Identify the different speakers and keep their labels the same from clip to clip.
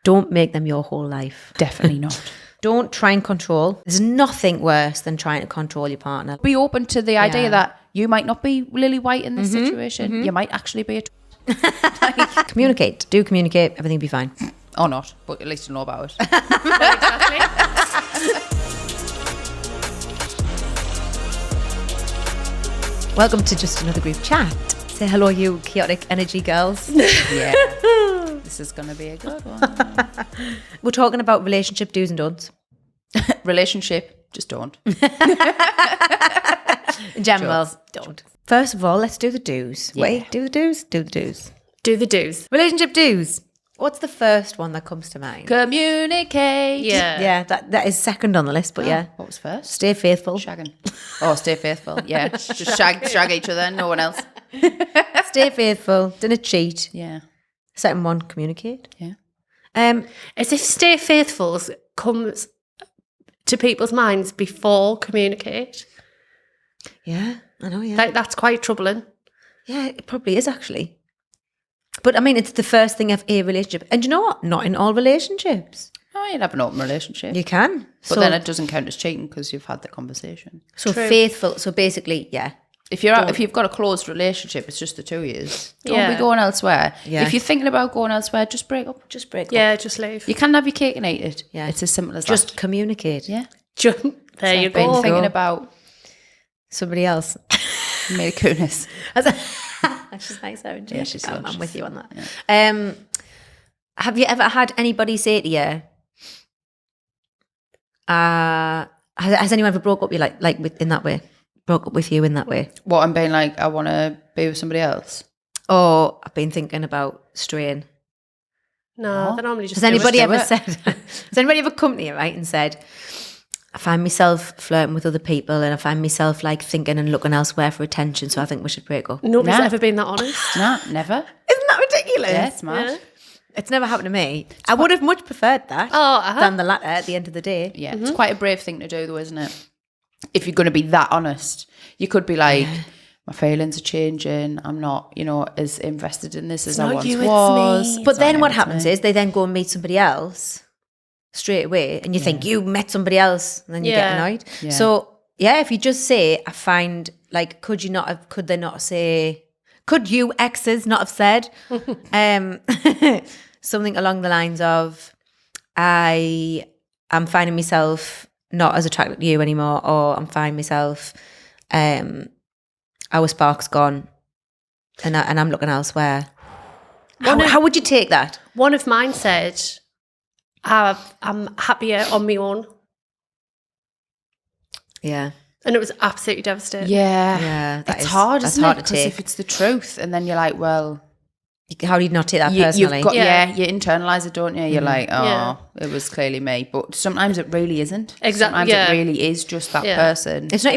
Speaker 1: Don't make them your whole life.
Speaker 2: Definitely not.
Speaker 1: Don't try and control. There's nothing worse than trying to control your partner.
Speaker 2: Be open to the idea that you might not be Lily White in this situation. You might actually be
Speaker 1: Communicate. Do communicate. Everything will be fine.
Speaker 2: or not, but at least you know about it.
Speaker 3: Exactly.
Speaker 1: Welcome to Just Another Group Chat. Say hello, you chaotic energy girls.
Speaker 2: Yeah. This is going to be a good one.
Speaker 1: We're talking about relationship do's and don'ts.
Speaker 2: Relationship, just don't.
Speaker 1: In general,
Speaker 2: Jokes.
Speaker 1: don't. First of all, let's do the do's.
Speaker 2: Yeah.
Speaker 1: Wait, do the do's? Do the do's.
Speaker 3: Do the do's.
Speaker 1: Relationship do's. What's the first one that comes to mind?
Speaker 2: Communicate.
Speaker 3: Yeah.
Speaker 1: Yeah, that is second on the list, but yeah.
Speaker 2: What was first?
Speaker 1: Stay faithful.
Speaker 2: Shagging. Oh, stay faithful. Yeah. Just shag each other, no one else.
Speaker 1: Stay faithful. Don't cheat.
Speaker 2: Yeah.
Speaker 1: Second one, communicate.
Speaker 2: Yeah.
Speaker 3: As if stay faithful comes to people's minds before communicate.
Speaker 1: Yeah, I know, yeah.
Speaker 3: Like, that's quite troubling.
Speaker 1: Yeah, it probably is actually. But I mean, it's the first thing of a relationship. And you know what? Not in all relationships.
Speaker 2: Oh, you'd have an open relationship.
Speaker 1: You can.
Speaker 2: But then it doesn't count as cheating because you've had the conversation.
Speaker 1: So
Speaker 3: True.
Speaker 1: faithful. So basically, yeah.
Speaker 2: If you've got a closed relationship, it's just the 2 years. Don't
Speaker 3: Yeah.
Speaker 2: be going elsewhere.
Speaker 1: Yeah.
Speaker 2: If you're thinking about going elsewhere, just break up.
Speaker 1: Just break up.
Speaker 3: Yeah, just leave.
Speaker 2: You can have your cake and eat it.
Speaker 1: Yeah.
Speaker 2: It's as simple as
Speaker 1: Just
Speaker 2: that.
Speaker 1: communicate.
Speaker 2: Yeah.
Speaker 3: There you
Speaker 2: I've been
Speaker 3: go.
Speaker 2: thinking about
Speaker 1: Somebody else.
Speaker 2: Mila Kunis.
Speaker 1: She's nice, isn't she?
Speaker 2: Yeah, she's
Speaker 1: I'm
Speaker 2: gorgeous.
Speaker 1: with you on that. Have you ever had anybody say to you, has anyone ever broke up you like with in that way? Broke up with you in that way?
Speaker 2: What, I'm being like, I want to be with somebody else?
Speaker 1: Or I've been thinking about straying.
Speaker 3: No, they're normally just
Speaker 1: Has anybody
Speaker 2: do
Speaker 1: ever
Speaker 2: it.
Speaker 1: said, has anybody ever come to you, right, and said, I find myself flirting with other people and I find myself like thinking and looking elsewhere for attention, so I think we should break up.
Speaker 3: Nobody's
Speaker 2: Nah.
Speaker 3: ever been that honest.
Speaker 2: No, never.
Speaker 1: Isn't that ridiculous?
Speaker 2: Yeah, it's mad.
Speaker 3: Yeah.
Speaker 1: It's never happened to me. I would have much preferred that
Speaker 3: Oh,
Speaker 1: than the latter at the end of the day.
Speaker 2: Yeah, it's quite a brave thing to do though, isn't it? If you're going to be that honest. You could be like, my feelings are changing. I'm not, as invested in this as I
Speaker 3: not
Speaker 2: once
Speaker 3: you, it's
Speaker 2: was.
Speaker 3: me.
Speaker 1: But
Speaker 2: It's not
Speaker 1: then
Speaker 2: you,
Speaker 1: what
Speaker 2: it's
Speaker 1: happens
Speaker 2: me.
Speaker 1: is they then go and meet somebody else straight away and you think you met somebody else and then you get
Speaker 3: Yeah.
Speaker 1: annoyed.
Speaker 2: Yeah.
Speaker 1: So yeah, if you just say, I find like, could you exes not have said something along the lines of, I am finding myself not as attracted to you anymore, or I'm finding myself, our spark's gone and I'm looking elsewhere. How would you take that?
Speaker 3: One of mine said, I'm happier on my own.
Speaker 1: Yeah.
Speaker 3: And it was absolutely devastating.
Speaker 2: Yeah.
Speaker 1: Yeah, that
Speaker 2: It's
Speaker 1: is-
Speaker 2: hard,
Speaker 1: that's
Speaker 2: isn't
Speaker 1: hard
Speaker 2: it?
Speaker 1: to
Speaker 2: Because
Speaker 1: take.
Speaker 2: if it's the truth and then you're like, well,
Speaker 1: How do you not take that
Speaker 2: you've
Speaker 1: personally?
Speaker 2: got,
Speaker 3: Yeah.
Speaker 2: you internalize it, don't you? You're like, oh,
Speaker 3: Yeah.
Speaker 2: it was clearly me. But sometimes it really isn't.
Speaker 3: Exactly,
Speaker 2: Sometimes
Speaker 3: yeah.
Speaker 2: it really is just that
Speaker 3: Yeah.
Speaker 2: person.
Speaker 1: It's not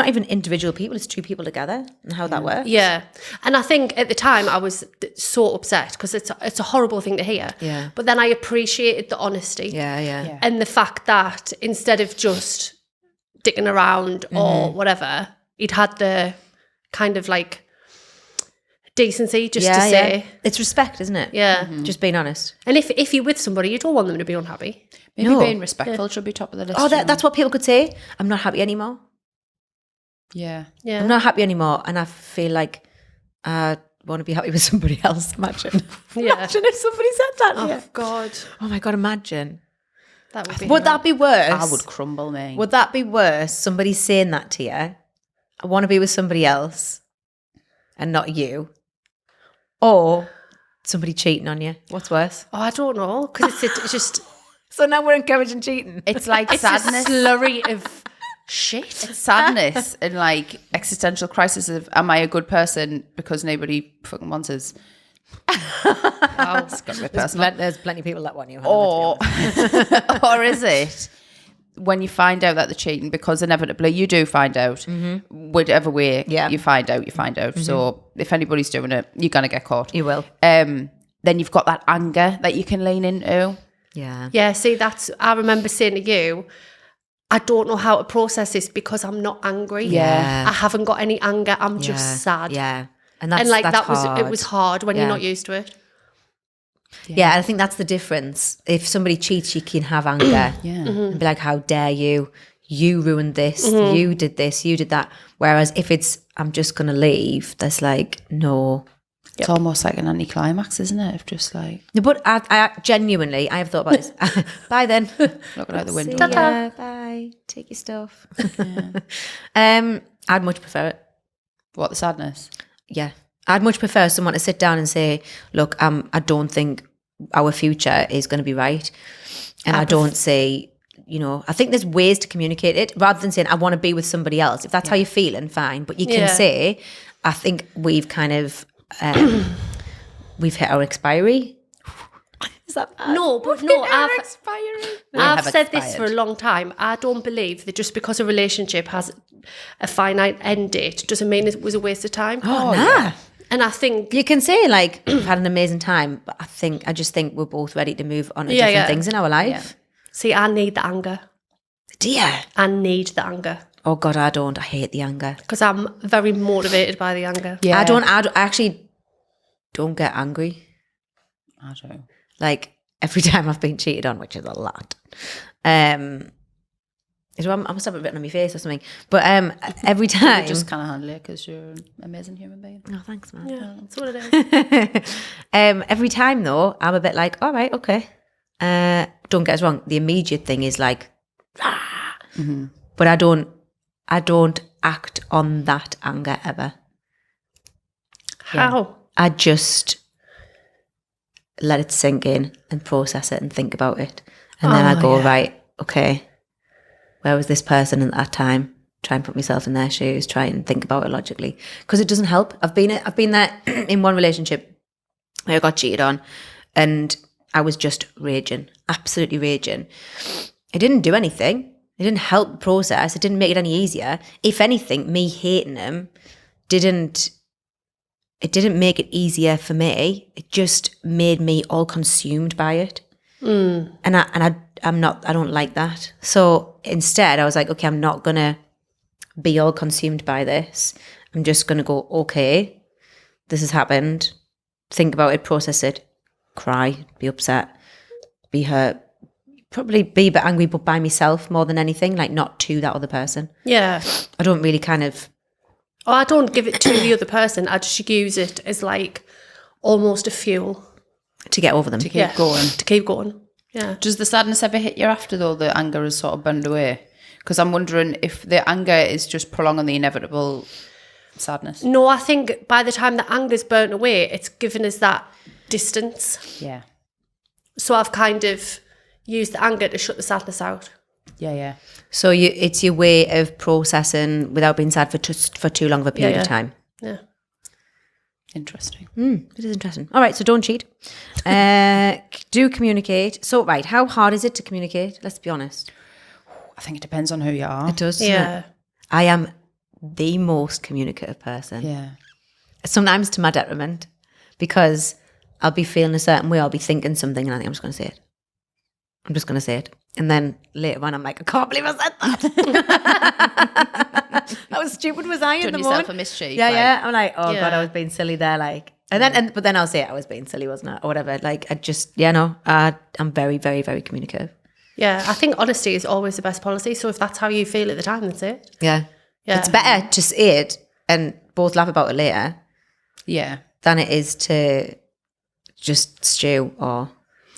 Speaker 1: even individual people, it's two people together and how that works.
Speaker 3: Yeah. And I think at the time I was so upset because it's a horrible thing to hear.
Speaker 1: Yeah.
Speaker 3: But then I appreciated the honesty.
Speaker 1: Yeah.
Speaker 2: Yeah.
Speaker 3: And the fact that instead of just dicking around or whatever, he'd had the kind of like decency just to say.
Speaker 1: It's respect, isn't it?
Speaker 3: Yeah.
Speaker 1: Just being honest.
Speaker 3: And if you're with somebody, you don't want them to be unhappy.
Speaker 2: Maybe
Speaker 1: No.
Speaker 2: being respectful should be top of the list.
Speaker 1: Oh,
Speaker 2: you know?
Speaker 1: that's what people could say. I'm not happy anymore.
Speaker 2: Yeah.
Speaker 3: Yeah.
Speaker 1: I'm not happy anymore. And I feel like I want to be happy with somebody else. Imagine.
Speaker 3: Yeah.
Speaker 1: Imagine if somebody said that.
Speaker 3: Oh,
Speaker 1: Yeah.
Speaker 3: God.
Speaker 1: Oh my God, imagine.
Speaker 3: That would be
Speaker 1: Would that be worse?
Speaker 2: I would crumble, me.
Speaker 1: Would that be worse? Somebody saying that to you? I want to be with somebody else and not you. Or somebody cheating on you. What's worse?
Speaker 3: Oh, I don't know. Because it's just...
Speaker 1: So now we're encouraging cheating.
Speaker 2: It's like
Speaker 3: It's a
Speaker 2: sadness.
Speaker 3: slurry of shit.
Speaker 2: Sadness and like existential crisis of, am I a good person because nobody fucking wants us?
Speaker 3: Wow.
Speaker 2: It's got to be personal.
Speaker 1: There's plenty of people that want you. Hannah, let's be honest.
Speaker 2: Or is it when you find out that they're cheating, because inevitably you do find out, whatever way you find out. So if anybody's doing it, you're going to get caught.
Speaker 1: You will.
Speaker 2: Then you've got that anger that you can lean into.
Speaker 1: Yeah.
Speaker 3: Yeah, see, I remember saying to you, I don't know how to process this because I'm not angry.
Speaker 1: Yeah.
Speaker 3: I haven't got any anger. I'm just sad.
Speaker 1: Yeah. And that's
Speaker 3: And like
Speaker 1: that's
Speaker 3: it
Speaker 1: hard.
Speaker 3: was hard when you're not used to it.
Speaker 1: Yeah, I think that's the difference. If somebody cheats, you can have anger. And be like, how dare you? You ruined this. You did this. You did that. Whereas if it's, I'm just going to leave, there's like, no.
Speaker 2: It's almost like an anticlimax, isn't it? Of just like...
Speaker 1: No, but I genuinely, I have thought about this. Bye then.
Speaker 2: Looking out the window.
Speaker 1: See ya. Bye. Take your stuff. I'd much prefer it.
Speaker 2: What, the sadness?
Speaker 1: Yeah. I'd much prefer someone to sit down and say, look, I don't think our future is going to be right. And I don't say, you know, I think there's ways to communicate it rather than saying, I want to be with somebody else. If that's how you're feeling, fine. But you can say, I think we've kind of, we've hit our expiry. Is that bad?
Speaker 3: No, but no, I've said this for a long time. I don't believe that just because a relationship has a finite end date doesn't mean it was a waste of time.
Speaker 1: Oh, nah.
Speaker 3: And I think
Speaker 1: you can say like we've had an amazing time, but I just think we're both ready to move on to different things in our life. Yeah.
Speaker 3: See, I need the anger.
Speaker 1: Do you?
Speaker 3: I need the anger.
Speaker 1: Oh God, I don't. I hate the anger
Speaker 3: because I'm very motivated by the anger.
Speaker 1: Yeah, I actually don't get angry.
Speaker 2: I don't.
Speaker 1: Like every time I've been cheated on, which is a lot. I must have it written on my face or something. But every time...
Speaker 2: You just kind of handle it because you're an amazing human being.
Speaker 1: Oh, thanks, man.
Speaker 3: Yeah, that's what it is.
Speaker 1: Every time, though, I'm a bit like, all right, okay. Don't get us wrong. The immediate thing is like, but I don't act on that anger ever.
Speaker 3: How?
Speaker 1: Yeah. I just let it sink in and process it and think about it. And then I go, right, okay, where was this person at that time? Try and put myself in their shoes, try and think about it logically. Because it doesn't help. I've been there in one relationship where I got cheated on and I was just raging, absolutely raging. It didn't do anything. It didn't help the process. It didn't make it any easier. If anything, me hating him didn't make it easier for me. It just made me all consumed by it. And I don't like that. So instead I was like, okay, I'm not going to be all consumed by this. I'm just going to go, okay, this has happened. Think about it, process it, cry, be upset, be hurt, probably be a bit angry, but by myself more than anything, like not to that other person.
Speaker 3: Yeah.
Speaker 1: I don't really kind of...
Speaker 3: Oh, I don't give it to the other person. I just use it as like almost a fuel.
Speaker 1: To get over them.
Speaker 2: To keep going.
Speaker 3: To keep going. Yeah.
Speaker 2: Does the sadness ever hit you after, though, the anger is sort of burned away? Because I'm wondering if the anger is just prolonging the inevitable sadness.
Speaker 3: No, I think by the time the anger's burnt away, it's given us that distance.
Speaker 2: Yeah.
Speaker 3: So I've kind of used the anger to shut the sadness out.
Speaker 2: Yeah.
Speaker 1: So it's your way of processing without being sad for too long of a period of time.
Speaker 3: Yeah.
Speaker 2: Interesting.
Speaker 1: It is interesting. All right, so don't cheat. Do communicate. So, right, how hard is it to communicate? Let's be honest.
Speaker 2: I think it depends on who you are.
Speaker 1: It does.
Speaker 3: Yeah.
Speaker 1: I am the most communicative person.
Speaker 2: Yeah.
Speaker 1: Sometimes to my detriment, because I'll be feeling a certain way, I'll be thinking something, and I think I'm just going to say it. I'm just going to say it. And then later on, I'm like, I can't believe I said that. How stupid was I in the moment?
Speaker 2: Yourself a mischief.
Speaker 1: Yeah. I'm like, oh God, I was being silly there. Like, but then I'll say it, I was being silly, wasn't I? Or whatever. Like, I'm very, very, very communicative.
Speaker 3: Yeah, I think honesty is always the best policy. So if that's how you feel at the time, that's it.
Speaker 1: Yeah. It's better to say it and both laugh about it later.
Speaker 2: Yeah.
Speaker 1: Than it is to just stew or...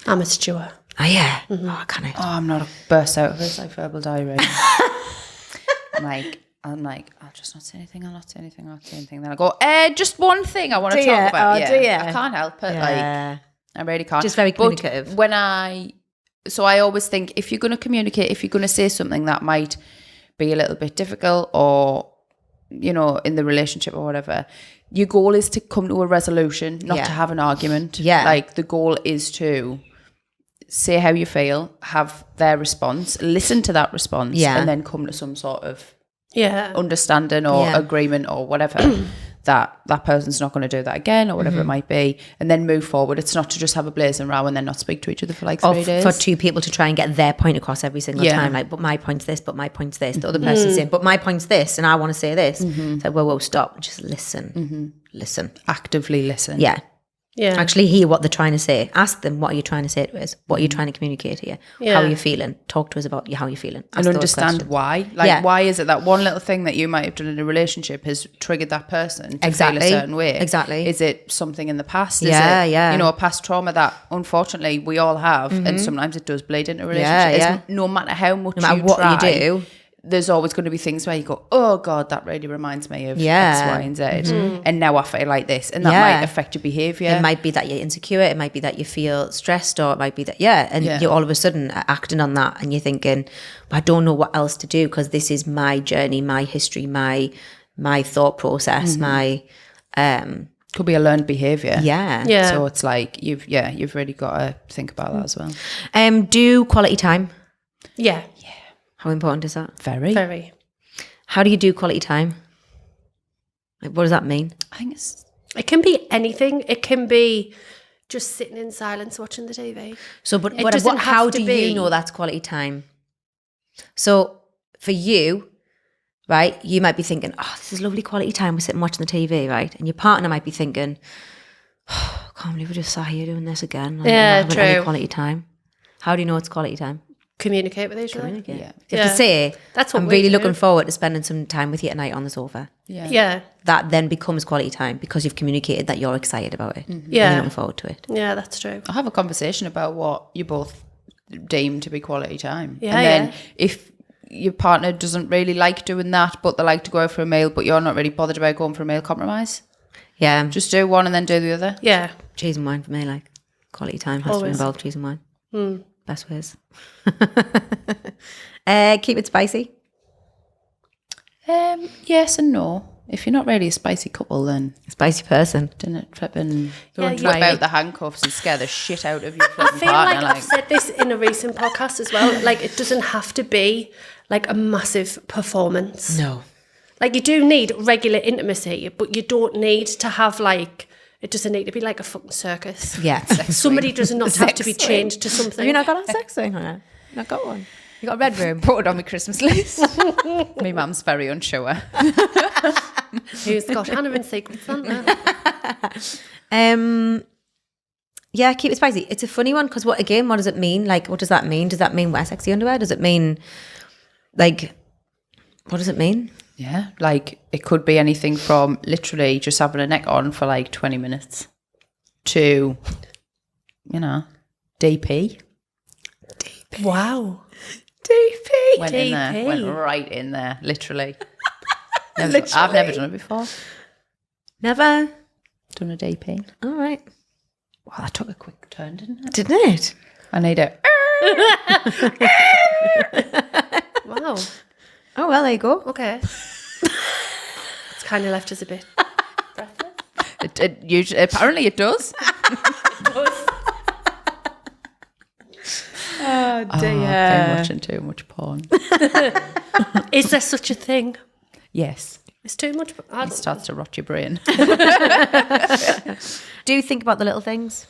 Speaker 3: I'm a stewer.
Speaker 1: Oh, yeah. Mm-hmm. Oh, can I?
Speaker 2: Oh, I'm not a burst out of it. It's like verbal diarrhea. I'm like, I'll just not say anything. I'll not say anything. Then I go, just one thing I want to talk about.
Speaker 1: Oh, do you?
Speaker 2: I can't help it.
Speaker 1: Yeah.
Speaker 2: Like, I really can't.
Speaker 1: Just very communicative.
Speaker 2: But I always think if you're going to communicate, if you're going to say something that might be a little bit difficult or, you know, in the relationship or whatever, your goal is to come to a resolution, not to have an argument. Yeah. Like the goal is to say how you feel, have their response, listen to that response, and then come to some sort of understanding or agreement or whatever that person's not going to do that again or whatever it might be, and then move forward. It's not to just have a blazing row and then not speak to each other for like 3 days.
Speaker 1: For two people to try and get their point across every single time, like, but my point's this, but my point's this. The other person's saying, but my point's this, and I want to say this. It's like, whoa, stop. Just listen. Listen.
Speaker 2: Actively listen.
Speaker 1: Yeah.
Speaker 3: Yeah.
Speaker 1: Actually hear what they're trying to say. Ask them, what are you trying to say to us? What are you trying to communicate here?
Speaker 3: Yeah.
Speaker 1: How are you feeling? Talk to us about how you're feeling. Ask
Speaker 2: And
Speaker 1: those
Speaker 2: understand
Speaker 1: questions.
Speaker 2: why. Like, why is it that one little thing that you might have done in a relationship has triggered that person to feel a certain way?
Speaker 1: Exactly.
Speaker 2: Is it something in the past?
Speaker 1: Yeah,
Speaker 2: is it,
Speaker 1: yeah.
Speaker 2: you know, a past trauma that unfortunately we all have, and sometimes it does bleed into a relationship.
Speaker 1: Yeah.
Speaker 2: No matter how much
Speaker 1: No matter
Speaker 2: you
Speaker 1: what
Speaker 2: try,
Speaker 1: you do.
Speaker 2: there's always going to be things where you go, oh God, that really reminds me of X, Y, and Z. And now I feel like this. And that might affect your behaviour.
Speaker 1: It might be that you're insecure. It might be that you feel stressed, or it might be that, you all of a sudden are acting on that, and you're thinking, I don't know what else to do, because this is my journey, my history, my thought process, my
Speaker 2: could be a learned behaviour.
Speaker 3: Yeah.
Speaker 2: So it's like you've really got to think about that as well.
Speaker 1: Do quality time.
Speaker 3: Yeah.
Speaker 1: How important is that?
Speaker 3: Very.
Speaker 1: How do you do quality time? Like, what does that mean?
Speaker 2: I think it's
Speaker 3: It can be anything. It can be just sitting in silence watching the TV.
Speaker 1: So, but
Speaker 3: It doesn't have
Speaker 1: how
Speaker 3: to
Speaker 1: do
Speaker 3: be-
Speaker 1: you know that's quality time? So, for you, right, you might be thinking, oh, this is lovely quality time. We're sitting watching the TV, right? And your partner might be thinking, oh, I can't believe we just sat here doing this again. Like, we're
Speaker 3: Yeah,
Speaker 1: not having any
Speaker 3: true.
Speaker 1: quality time. How do you know it's quality time?
Speaker 3: Communicate with each other.
Speaker 1: Communicate.
Speaker 2: Yeah.
Speaker 1: You have to
Speaker 3: Yeah.
Speaker 1: say,
Speaker 3: That's what
Speaker 1: I'm
Speaker 3: we
Speaker 1: really
Speaker 3: do.
Speaker 1: looking forward to spending some time with you tonight on the sofa.
Speaker 3: Yeah.
Speaker 1: That then becomes quality time, because you've communicated that you're excited about it. And
Speaker 3: Yeah.
Speaker 1: you're looking forward to it.
Speaker 3: Yeah, that's true.
Speaker 2: I'll have a conversation about what you both deem to be quality time.
Speaker 3: Yeah,
Speaker 2: and then
Speaker 3: yeah.
Speaker 2: if your partner doesn't really like doing that, but they like to go out for a meal, but you're not really bothered about going for a meal, compromise.
Speaker 1: Yeah.
Speaker 2: Just do one and then do the other.
Speaker 3: Yeah.
Speaker 1: Cheese and wine for me, like quality time has
Speaker 3: Always.
Speaker 1: to involve cheese and wine. Best ways. Keep it spicy.
Speaker 2: Yes and no. If you're not really a spicy couple, then
Speaker 1: Spicy person.
Speaker 2: didn't flipping
Speaker 3: Yeah,
Speaker 2: whip
Speaker 3: you-
Speaker 2: out the handcuffs and scare the shit out of your
Speaker 3: I
Speaker 2: flipping
Speaker 3: feel
Speaker 2: partner.
Speaker 3: like I've said this in a recent podcast as well. Like, it doesn't have to be like a massive performance.
Speaker 1: No.
Speaker 3: Like, you do need regular intimacy, but you don't need to have like, it doesn't need to be like a fucking circus.
Speaker 1: Yeah.
Speaker 3: Somebody does not have to be
Speaker 2: Sex
Speaker 3: chained to something.
Speaker 1: Have you not got a sex thing on it? Not got one. You got a red room.
Speaker 2: Put it on my Christmas list. My mum's very unsure.
Speaker 3: Who's got Hannah and Secret Santa?
Speaker 1: Yeah, keep it spicy. It's a funny one, because what does it mean? Like, what does that mean? Does that mean wear sexy underwear? Does it mean, like, what does it mean?
Speaker 2: Yeah, like it could be anything from literally just having a neck on for like 20 minutes to, you know, DP.
Speaker 3: Wow.
Speaker 1: DP.
Speaker 2: Went in there, went right in there, literally. I've never done it before.
Speaker 1: Never.
Speaker 2: Done a DP.
Speaker 1: All right.
Speaker 2: Wow, that took a quick turn, didn't it?
Speaker 1: Didn't it?
Speaker 2: I need it.
Speaker 3: Wow.
Speaker 1: Oh, well, there you go.
Speaker 3: Okay. It's kind of left us a bit.
Speaker 2: It usually, apparently it does.
Speaker 1: Oh,
Speaker 2: I've been watching too much porn.
Speaker 3: Is there such a thing?
Speaker 2: Yes.
Speaker 3: It's too much.
Speaker 2: It starts to rot your brain.
Speaker 1: Do you think about the little things?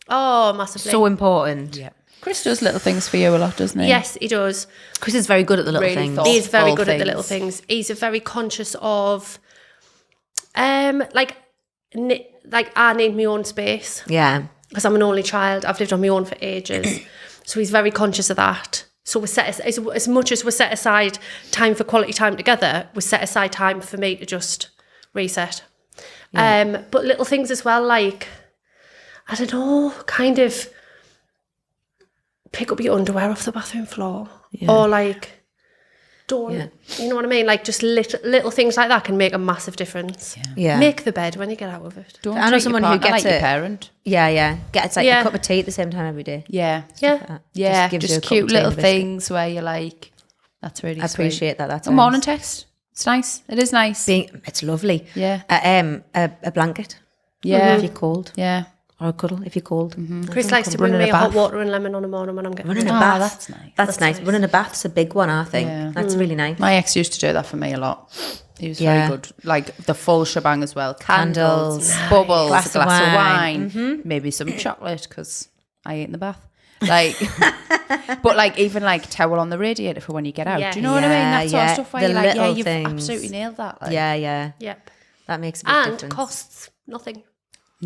Speaker 3: Oh, massively.
Speaker 1: So important.
Speaker 2: Yeah. Chris does little things for you a lot, doesn't he?
Speaker 3: Yes, he does.
Speaker 1: Chris is very good at the little
Speaker 2: Really
Speaker 1: things.
Speaker 2: thought-
Speaker 3: He is very
Speaker 2: All
Speaker 3: good at the
Speaker 2: things.
Speaker 3: little things. He's a very conscious of, like I need my own space
Speaker 1: Yeah.
Speaker 3: because I'm an only child. I've lived on my own for ages, so he's very conscious of that. So we set as much as we set aside time for quality time together, we set aside time for me to just reset. But little things as well, like I don't know, kind of pick up your underwear off the bathroom floor, or like don't, you know what I mean? Like just little things like that can make a massive difference.
Speaker 1: Yeah.
Speaker 3: Make the bed when you get out of it.
Speaker 2: Don't
Speaker 1: I know
Speaker 2: treat
Speaker 1: someone
Speaker 2: your
Speaker 1: who
Speaker 2: partner
Speaker 1: gets
Speaker 2: like your
Speaker 1: it.
Speaker 2: parent.
Speaker 1: Yeah, yeah. Gets like
Speaker 3: Yeah.
Speaker 1: a cup of tea at the same time every day.
Speaker 2: Yeah.
Speaker 3: Yeah.
Speaker 2: Yeah.
Speaker 1: gives you a
Speaker 2: Just
Speaker 1: cup
Speaker 2: cute
Speaker 1: of tea
Speaker 2: little
Speaker 1: and a biscuit.
Speaker 2: things where you're like, that's really
Speaker 1: I
Speaker 2: sweet.
Speaker 1: appreciate that. That's
Speaker 2: A morning text. It's nice. It is nice.
Speaker 1: It's lovely.
Speaker 2: Yeah.
Speaker 1: A blanket
Speaker 2: Yeah.
Speaker 1: if you're cold,
Speaker 2: Yeah.
Speaker 1: or a cuddle if you're cold.
Speaker 3: Chris likes to bring
Speaker 2: Running
Speaker 3: me
Speaker 2: a
Speaker 3: a hot
Speaker 2: bath.
Speaker 3: water and lemon on a morning when I'm getting
Speaker 1: Running a
Speaker 3: ready.
Speaker 1: bath.
Speaker 2: that's nice.
Speaker 1: That's nice.
Speaker 3: nice.
Speaker 1: Running a bath's a big one, I think.
Speaker 2: Yeah.
Speaker 1: That's really nice.
Speaker 2: My ex used to do that for me a lot. He was
Speaker 1: Yeah.
Speaker 2: very good. Like the full shebang as well.
Speaker 1: Candles.
Speaker 2: Candles, bubbles,
Speaker 1: Glass
Speaker 2: a
Speaker 1: of
Speaker 2: glass of
Speaker 1: wine.
Speaker 2: wine, maybe some chocolate because I ate in the bath. Like, but like even like towel on the radiator for when you get out.
Speaker 3: Yeah.
Speaker 2: Do you know what I mean? That sort
Speaker 1: Yeah,
Speaker 2: of stuff where
Speaker 1: the
Speaker 2: you're like, yeah,
Speaker 1: little
Speaker 2: you've
Speaker 1: things.
Speaker 2: absolutely nailed that. Like,
Speaker 1: Yeah, yeah.
Speaker 3: Yep.
Speaker 1: That makes a big
Speaker 3: And
Speaker 1: difference.
Speaker 3: costs nothing.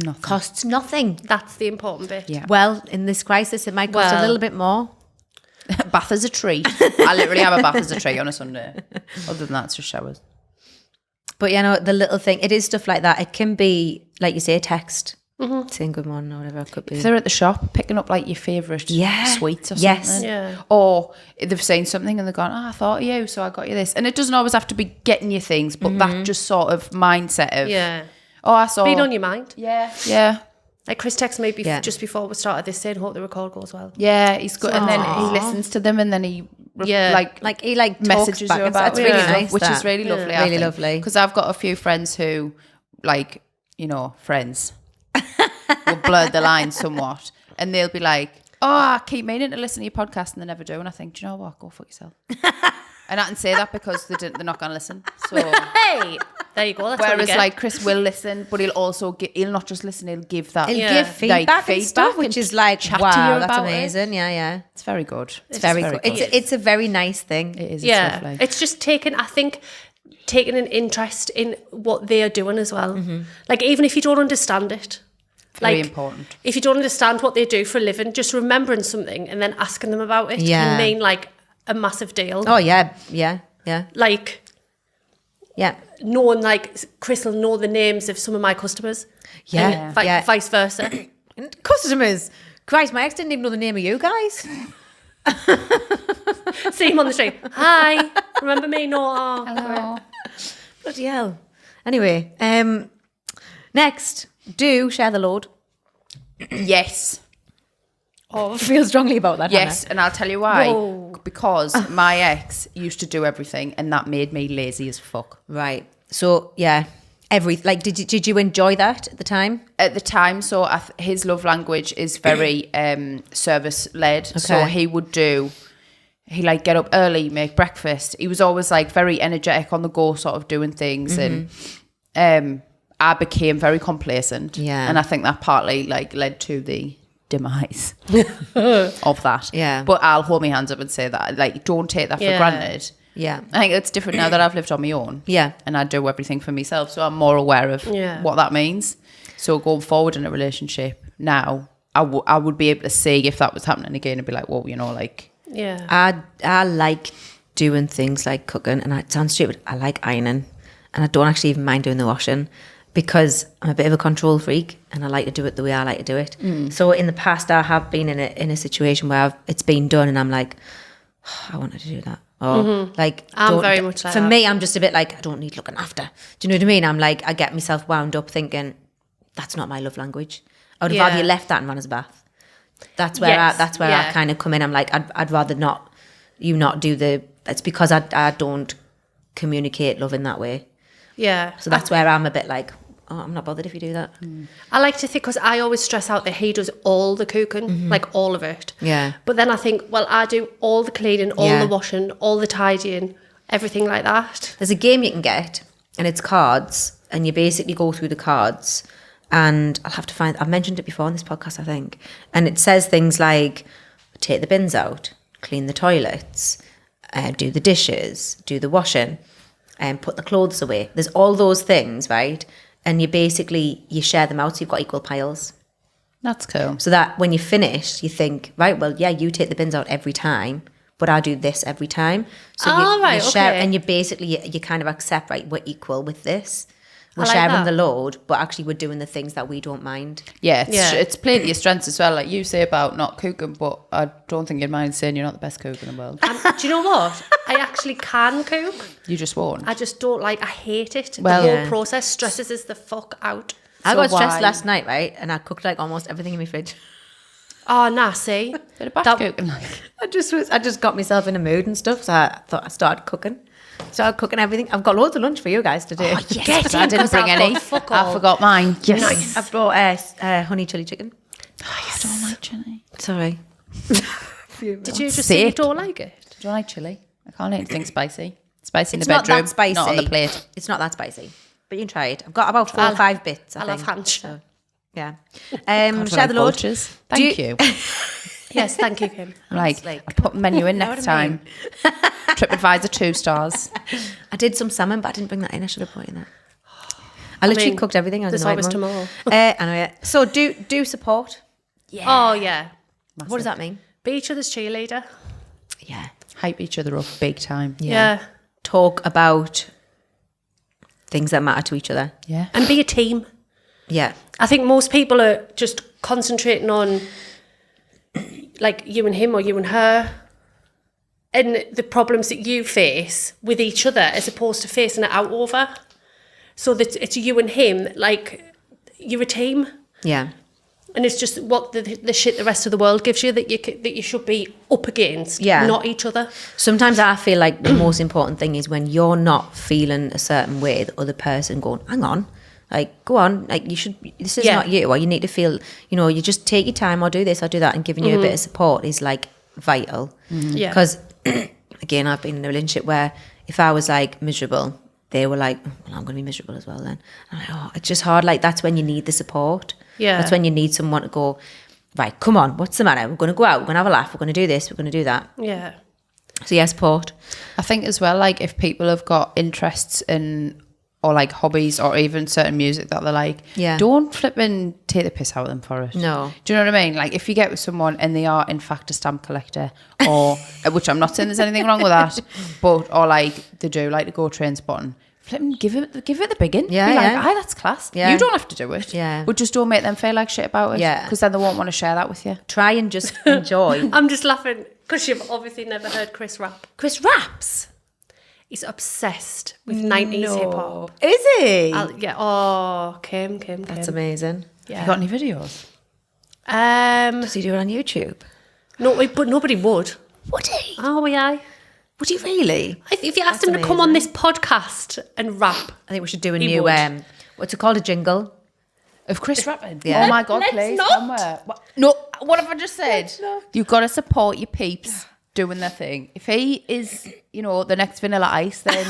Speaker 2: Nothing.
Speaker 1: Costs nothing.
Speaker 3: That's the important bit.
Speaker 2: Yeah.
Speaker 1: Well, in this crisis, it might cost a
Speaker 3: Well-
Speaker 1: little bit more.
Speaker 2: Bath as a treat. I literally have a bath as a treat on a Sunday. Other than that, it's just showers.
Speaker 1: But you know, the little thing, it is stuff like that. It can be, like you say, a text, saying good morning or whatever it could be.
Speaker 2: If they're at the shop picking up like your favourite sweets or
Speaker 1: Yes.
Speaker 2: something.
Speaker 3: Yeah.
Speaker 2: Or they've seen something and they're going, I thought of you, so I got you this. And it doesn't always have to be getting you things, but that just sort of mindset of,
Speaker 3: Yeah.
Speaker 2: oh, I saw.
Speaker 3: Being on your mind.
Speaker 2: Yeah. Yeah.
Speaker 3: Like Chris texted me
Speaker 1: Yeah.
Speaker 3: just before we started this saying, hope the record goes well.
Speaker 2: Yeah, he's good. And then he
Speaker 1: Aww.
Speaker 2: listens to them and then he
Speaker 3: Yeah.
Speaker 1: Like he like
Speaker 2: messages
Speaker 1: talks back
Speaker 2: you
Speaker 1: and
Speaker 2: about
Speaker 1: that's really
Speaker 2: it,
Speaker 1: nice,
Speaker 2: which
Speaker 1: that.
Speaker 2: is really lovely.
Speaker 1: Yeah. Really lovely.
Speaker 2: Because I've got a few friends who, like, you know, friends will blur the lines somewhat, and they'll be like, "Oh, I keep meaning to listen to your podcast, and they never do." And I think, do you know what? Go fuck yourself. And I can say that because they're not going to listen. So,
Speaker 3: Hey, there you go. That's what you
Speaker 2: whereas
Speaker 3: get.
Speaker 2: like Chris will listen, but he'll also he'll not just listen; he'll give that.
Speaker 1: He'll
Speaker 3: Yeah.
Speaker 1: give feedback, and stuff,
Speaker 2: and
Speaker 1: which is like,
Speaker 2: chat to
Speaker 1: wow,
Speaker 2: you
Speaker 1: that's
Speaker 2: about it.
Speaker 1: amazing. Yeah.
Speaker 2: It's very good.
Speaker 1: It's very cool. It's a very nice thing.
Speaker 2: It is.
Speaker 3: yeah,
Speaker 2: It's lovely.
Speaker 3: it's just taking an interest in what they are doing as well. Like, even if you don't understand it,
Speaker 2: Very
Speaker 3: like,
Speaker 2: important.
Speaker 3: if you don't understand what they do for a living, just remembering something and then asking them about it
Speaker 1: Yeah.
Speaker 3: can mean like a massive deal.
Speaker 1: Oh yeah.
Speaker 3: Like,
Speaker 1: Yeah.
Speaker 3: knowing, like, Chris will know the names of some of my customers.
Speaker 1: Yeah.
Speaker 3: And
Speaker 1: Yeah.
Speaker 3: vice versa.
Speaker 1: And customers. Christ, my ex didn't even know the name of you guys.
Speaker 3: See him on the street. Hi, remember me? No. Oh.
Speaker 2: Hello.
Speaker 1: Bloody hell. Anyway, next, do share the load.
Speaker 2: Yes.
Speaker 1: Oh, I feel strongly about that.
Speaker 2: Yes, and I'll tell you why.
Speaker 3: Whoa.
Speaker 2: Because my ex used to do everything, and that made me lazy as fuck.
Speaker 1: Hannah. Right. So yeah, did you enjoy that at the time?
Speaker 2: At the time, so his love language is very service led. So
Speaker 1: Okay.
Speaker 2: he like get up early, make breakfast. He was always like very energetic on the go, sort of doing things, and I became very complacent.
Speaker 1: Yeah.
Speaker 2: and I think that partly like led to the demise of that.
Speaker 1: Yeah.
Speaker 2: but I'll hold my hands up and say that, like, don't take that for
Speaker 3: Yeah.
Speaker 2: granted.
Speaker 1: Yeah.
Speaker 2: I think it's different now that I've lived on my own.
Speaker 1: Yeah.
Speaker 2: And I do everything for myself. So I'm more aware of
Speaker 3: Yeah.
Speaker 2: what that means. So going forward in a relationship now, I would be able to see if that was happening again and be like, well, you know, like,
Speaker 3: Yeah.
Speaker 1: I like doing things like cooking, and it sounds stupid. I like ironing, and I don't actually even mind doing the washing because I'm a bit of a control freak, and I like to do it the way I like to do it. So in the past, I have been in a situation where it's been done, and I'm like, oh, I wanted to do that. Or like,
Speaker 3: I'm
Speaker 1: don't-
Speaker 3: very much like
Speaker 1: for
Speaker 3: that.
Speaker 1: me, I'm just a bit like, I don't need looking after. Do you know what I mean? I'm like, I get myself wound up thinking that's not my love language. I would have rather
Speaker 3: Yeah.
Speaker 1: you left that and run as a bath. That's where
Speaker 3: Yes,
Speaker 1: I
Speaker 3: yeah.
Speaker 1: kind of come in. I'm like, I'd rather not do the. It's because I don't communicate love in that way.
Speaker 3: Yeah.
Speaker 1: So that's where I'm a bit like, oh, I'm not bothered if you do that.
Speaker 3: I like to think, because I always stress out that he does all the cooking, like all of it.
Speaker 1: Yeah.
Speaker 3: But then I think, well, I do all the cleaning, all
Speaker 1: Yeah.
Speaker 3: the washing, all the tidying, everything like that.
Speaker 1: There's a game you can get, and it's cards, and you basically go through the cards, and I've mentioned it before on this podcast, I think, and it says things like, take the bins out, clean the toilets, do the dishes, do the washing, and put the clothes away. There's all those things, right? And you share them out, so you've got equal piles.
Speaker 2: that's cool.
Speaker 1: So that when you finish, you think, right, well, yeah, you take the bins out every time, but I do this every time. So
Speaker 3: Oh, right,
Speaker 1: you share,
Speaker 3: okay.
Speaker 1: and you kind of accept, right, we're equal with this. We're
Speaker 3: I like
Speaker 1: sharing
Speaker 3: that.
Speaker 1: the load, but actually we're doing the things that we don't mind.
Speaker 2: Yeah,
Speaker 3: Yeah.
Speaker 2: it's played to your strengths as well. Like you say about not cooking, but I don't think you'd mind saying you're not the best cook in the world.
Speaker 3: Do you know what? I actually can cook.
Speaker 2: You just won't.
Speaker 3: I just don't like, I hate it.
Speaker 2: Well-
Speaker 3: the
Speaker 1: Yeah.
Speaker 3: whole process stresses us the fuck out.
Speaker 1: I
Speaker 2: So
Speaker 1: got stressed
Speaker 2: why-
Speaker 1: last night, right? And I cooked like almost everything in my fridge.
Speaker 3: Oh, nah, see?
Speaker 2: Bit of batch
Speaker 3: That-
Speaker 2: cooking. Like.
Speaker 1: I just got myself in a mood and stuff, so I thought I started cooking. Started cooking everything. I've got loads of lunch for you guys today.
Speaker 3: Oh, Get
Speaker 2: I
Speaker 3: in,
Speaker 2: didn't
Speaker 3: 'cause
Speaker 2: bring
Speaker 3: I've
Speaker 2: any.
Speaker 3: got fuck
Speaker 2: I
Speaker 3: all.
Speaker 2: forgot mine. Yes.
Speaker 3: Nice.
Speaker 1: I've brought honey chili chicken.
Speaker 2: I don't like chili.
Speaker 1: Sorry.
Speaker 3: Did you just
Speaker 2: Sick.
Speaker 3: say you don't like it?
Speaker 2: Do you like chili? I can't eat anything spicy. Spicy in
Speaker 1: It's
Speaker 2: the
Speaker 1: not
Speaker 2: bedroom.
Speaker 1: that spicy.
Speaker 2: Not on the plate.
Speaker 1: It's not that spicy, but you can try it. I've got about 4 or 5 bits.
Speaker 3: I'll have
Speaker 1: think.
Speaker 3: Hampshire.
Speaker 1: Yeah.
Speaker 2: God,
Speaker 1: Share
Speaker 2: I
Speaker 1: the
Speaker 2: like
Speaker 1: load.
Speaker 2: vultures.
Speaker 1: Do
Speaker 2: Thank
Speaker 1: you-
Speaker 2: you.
Speaker 3: Yes, thank you, Kim.
Speaker 2: Like,
Speaker 1: like-
Speaker 2: I'll put the menu in
Speaker 1: Know
Speaker 2: next
Speaker 1: what I mean?
Speaker 2: time. TripAdvisor 2 stars.
Speaker 1: I did some salmon, but I didn't bring that in. I should have put it in that. I literally cooked everything. I was
Speaker 3: there's
Speaker 1: in the
Speaker 3: always
Speaker 1: right
Speaker 3: tomorrow.
Speaker 1: mood. I know, yeah. So do support.
Speaker 3: Oh, yeah.
Speaker 2: Massive.
Speaker 1: What does that mean?
Speaker 3: Be each other's cheerleader.
Speaker 1: Yeah.
Speaker 2: Hype each other up big time.
Speaker 3: Yeah.
Speaker 1: Talk about things that matter to each other.
Speaker 2: Yeah.
Speaker 3: And be a team.
Speaker 1: Yeah.
Speaker 3: I think most people are just concentrating on like you and him or you and her and the problems that you face with each other as opposed to facing it out over. So that it's you and him, like you're a team.
Speaker 1: Yeah.
Speaker 3: And it's just what the shit the rest of the world gives you that you should be up against, not each other.
Speaker 1: Sometimes I feel like the most important thing is when you're not feeling a certain way, the other person going, hang on, like, go on, like, you should, this is not you, or you need to feel, you know, you just take your time or do this or do that, and giving you a bit of support is like vital.
Speaker 3: Yeah.
Speaker 1: Because, again, I've been in a relationship where if I was like miserable, they were like, well, I'm going to be miserable as well then. And I'm like, oh, it's just hard. Like, that's when you need the support.
Speaker 3: Yeah.
Speaker 1: That's when you need someone to go, right, come on, what's the matter? We're going to go out, we're going to have a laugh, we're going to do this, we're going to do that.
Speaker 3: Yeah.
Speaker 1: So yeah, support.
Speaker 2: I think as well, like if people have got interests in or like hobbies or even certain music that they like, don't flip and take the piss out of them for it.
Speaker 1: No.
Speaker 2: Do you know what I mean? Like if you get with someone and they are in fact a stamp collector or, which I'm not saying there's anything wrong with that, but, or like they do like to go train spotting, flip and give it the big in.
Speaker 1: Yeah,
Speaker 2: Be like,
Speaker 1: yeah.
Speaker 2: aye, that's class.
Speaker 1: Yeah.
Speaker 2: You don't have to do it.
Speaker 1: Yeah.
Speaker 2: But just don't make them feel like shit about it.
Speaker 1: Yeah.
Speaker 2: Because then they won't want to share that with you.
Speaker 1: Try and just enjoy.
Speaker 3: I'm just laughing because you've obviously never heard Chris rap.
Speaker 1: Chris raps.
Speaker 3: He's obsessed with 90s hip hop.
Speaker 1: Is he?
Speaker 3: Yeah. Oh, Kim.
Speaker 1: That's amazing.
Speaker 3: Yeah.
Speaker 2: Have you got any videos?
Speaker 1: Does he do it on YouTube?
Speaker 3: No, but nobody would.
Speaker 1: Would he?
Speaker 3: Oh, yeah.
Speaker 1: Would he really?
Speaker 3: If you asked him to come on this podcast and rap,
Speaker 1: I think we should do a
Speaker 3: He
Speaker 1: new,
Speaker 3: would.
Speaker 1: what's it called? A jingle?
Speaker 2: Of Chris rapping?
Speaker 1: Yeah.
Speaker 2: Oh my God,
Speaker 3: Let's
Speaker 2: please.
Speaker 3: not.
Speaker 2: Somewhere. No, what have I just said? You've got to support your peeps doing their thing. If he is, you know, the next Vanilla Ice, then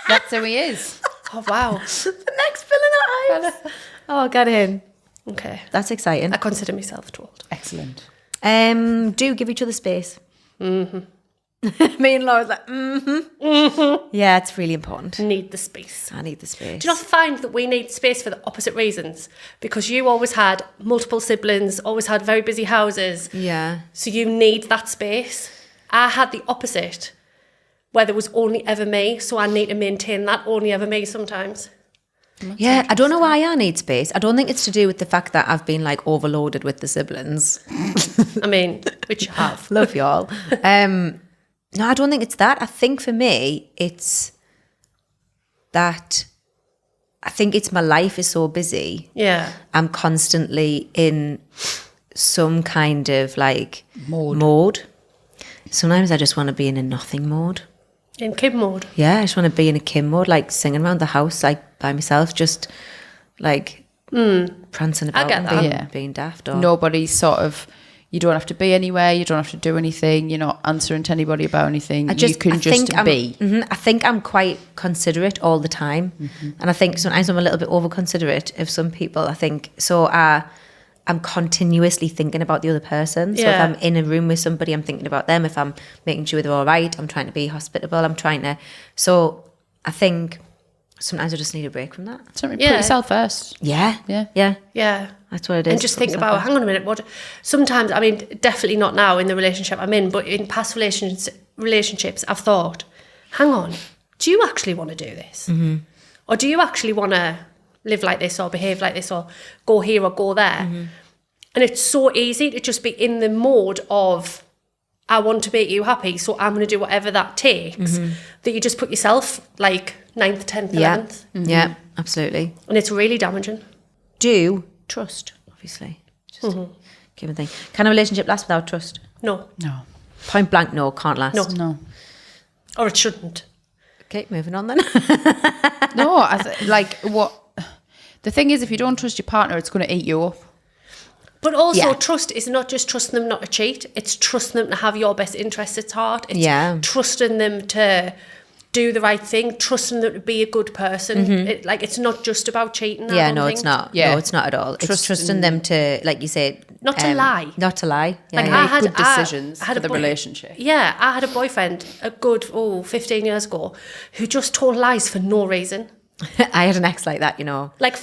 Speaker 2: that's who he is.
Speaker 3: oh, wow.
Speaker 1: The next villain eyes. Oh, get in.
Speaker 3: Okay.
Speaker 1: That's exciting.
Speaker 3: I consider myself told.
Speaker 2: Excellent.
Speaker 1: Do give each other space. Mm-hmm. Me and Laura's like, Yeah, it's really important.
Speaker 3: Need the space.
Speaker 1: I need the space.
Speaker 3: Do you not find that we need space for the opposite reasons? Because you always had multiple siblings, always had very busy houses.
Speaker 1: Yeah.
Speaker 3: So you need that space. I had the opposite, where there was only ever me. So I need to maintain that only ever me sometimes.
Speaker 1: Yeah, I don't know why I need space. I don't think it's to do with the fact that I've been like overloaded with the siblings.
Speaker 3: I mean, which you have.
Speaker 1: Love y'all. No, I don't think it's that. I think for me, it's that I think it's my life is so busy.
Speaker 3: Yeah.
Speaker 1: I'm constantly in some kind of like mode. Sometimes I just want to be in a nothing mode.
Speaker 3: In kid mode.
Speaker 1: Yeah, I just want to be in a Kim mode, like singing around the house, like by myself, just like prancing about
Speaker 3: get
Speaker 1: and
Speaker 3: that.
Speaker 1: being daft. Or
Speaker 2: Nobody's sort of, you don't have to be anywhere, you don't have to do anything, you're not answering to anybody about anything. You can just be.
Speaker 1: I think I'm quite considerate all the time. And I think sometimes I'm a little bit over considerate of some people. I think so. I'm continuously thinking about the other person. So if I'm in a room with somebody, I'm thinking about them. If I'm making sure they're all right, I'm trying to be hospitable. So I think sometimes I just need a break from that.
Speaker 2: Put yourself first.
Speaker 1: Yeah.
Speaker 2: Yeah.
Speaker 3: Yeah.
Speaker 1: That's what it is.
Speaker 3: And just think about, hang on a minute, what? Sometimes, I mean, definitely not now in the relationship I'm in, but in past relationships, I've thought, hang on, do you actually want to do this? Mm-hmm. Or do you actually want to live like this or behave like this or go here or go there? Mm-hmm. And it's so easy to just be in the mode of, I want to make you happy, so I'm going to do whatever that takes, that you just put yourself like 9th, 10th, 11th.
Speaker 1: Yeah, absolutely.
Speaker 3: And it's really damaging.
Speaker 1: Do trust, obviously. Just give a thing. Can a relationship last without trust?
Speaker 3: No.
Speaker 2: No.
Speaker 1: Point blank, no, can't last.
Speaker 2: No.
Speaker 3: Or it shouldn't.
Speaker 1: Okay, moving on then.
Speaker 2: No, the thing is, if you don't trust your partner, it's going to eat you up.
Speaker 3: But also, trust is not just trusting them not to cheat. It's trusting them to have your best interests at heart. It's trusting them to do the right thing, trusting them to be a good person. It's not just about cheating.
Speaker 1: Yeah, no, it's not.
Speaker 2: Yeah.
Speaker 1: No, it's not at all. It's trusting them to, like you said...
Speaker 3: Not to lie.
Speaker 1: Not to lie. Yeah,
Speaker 3: Like,
Speaker 1: yeah.
Speaker 3: I had
Speaker 2: good decisions for the relationship.
Speaker 3: Yeah, I had a boyfriend a good 15 years ago who just told lies for no reason.
Speaker 1: I had an ex like that, you know.
Speaker 3: Like,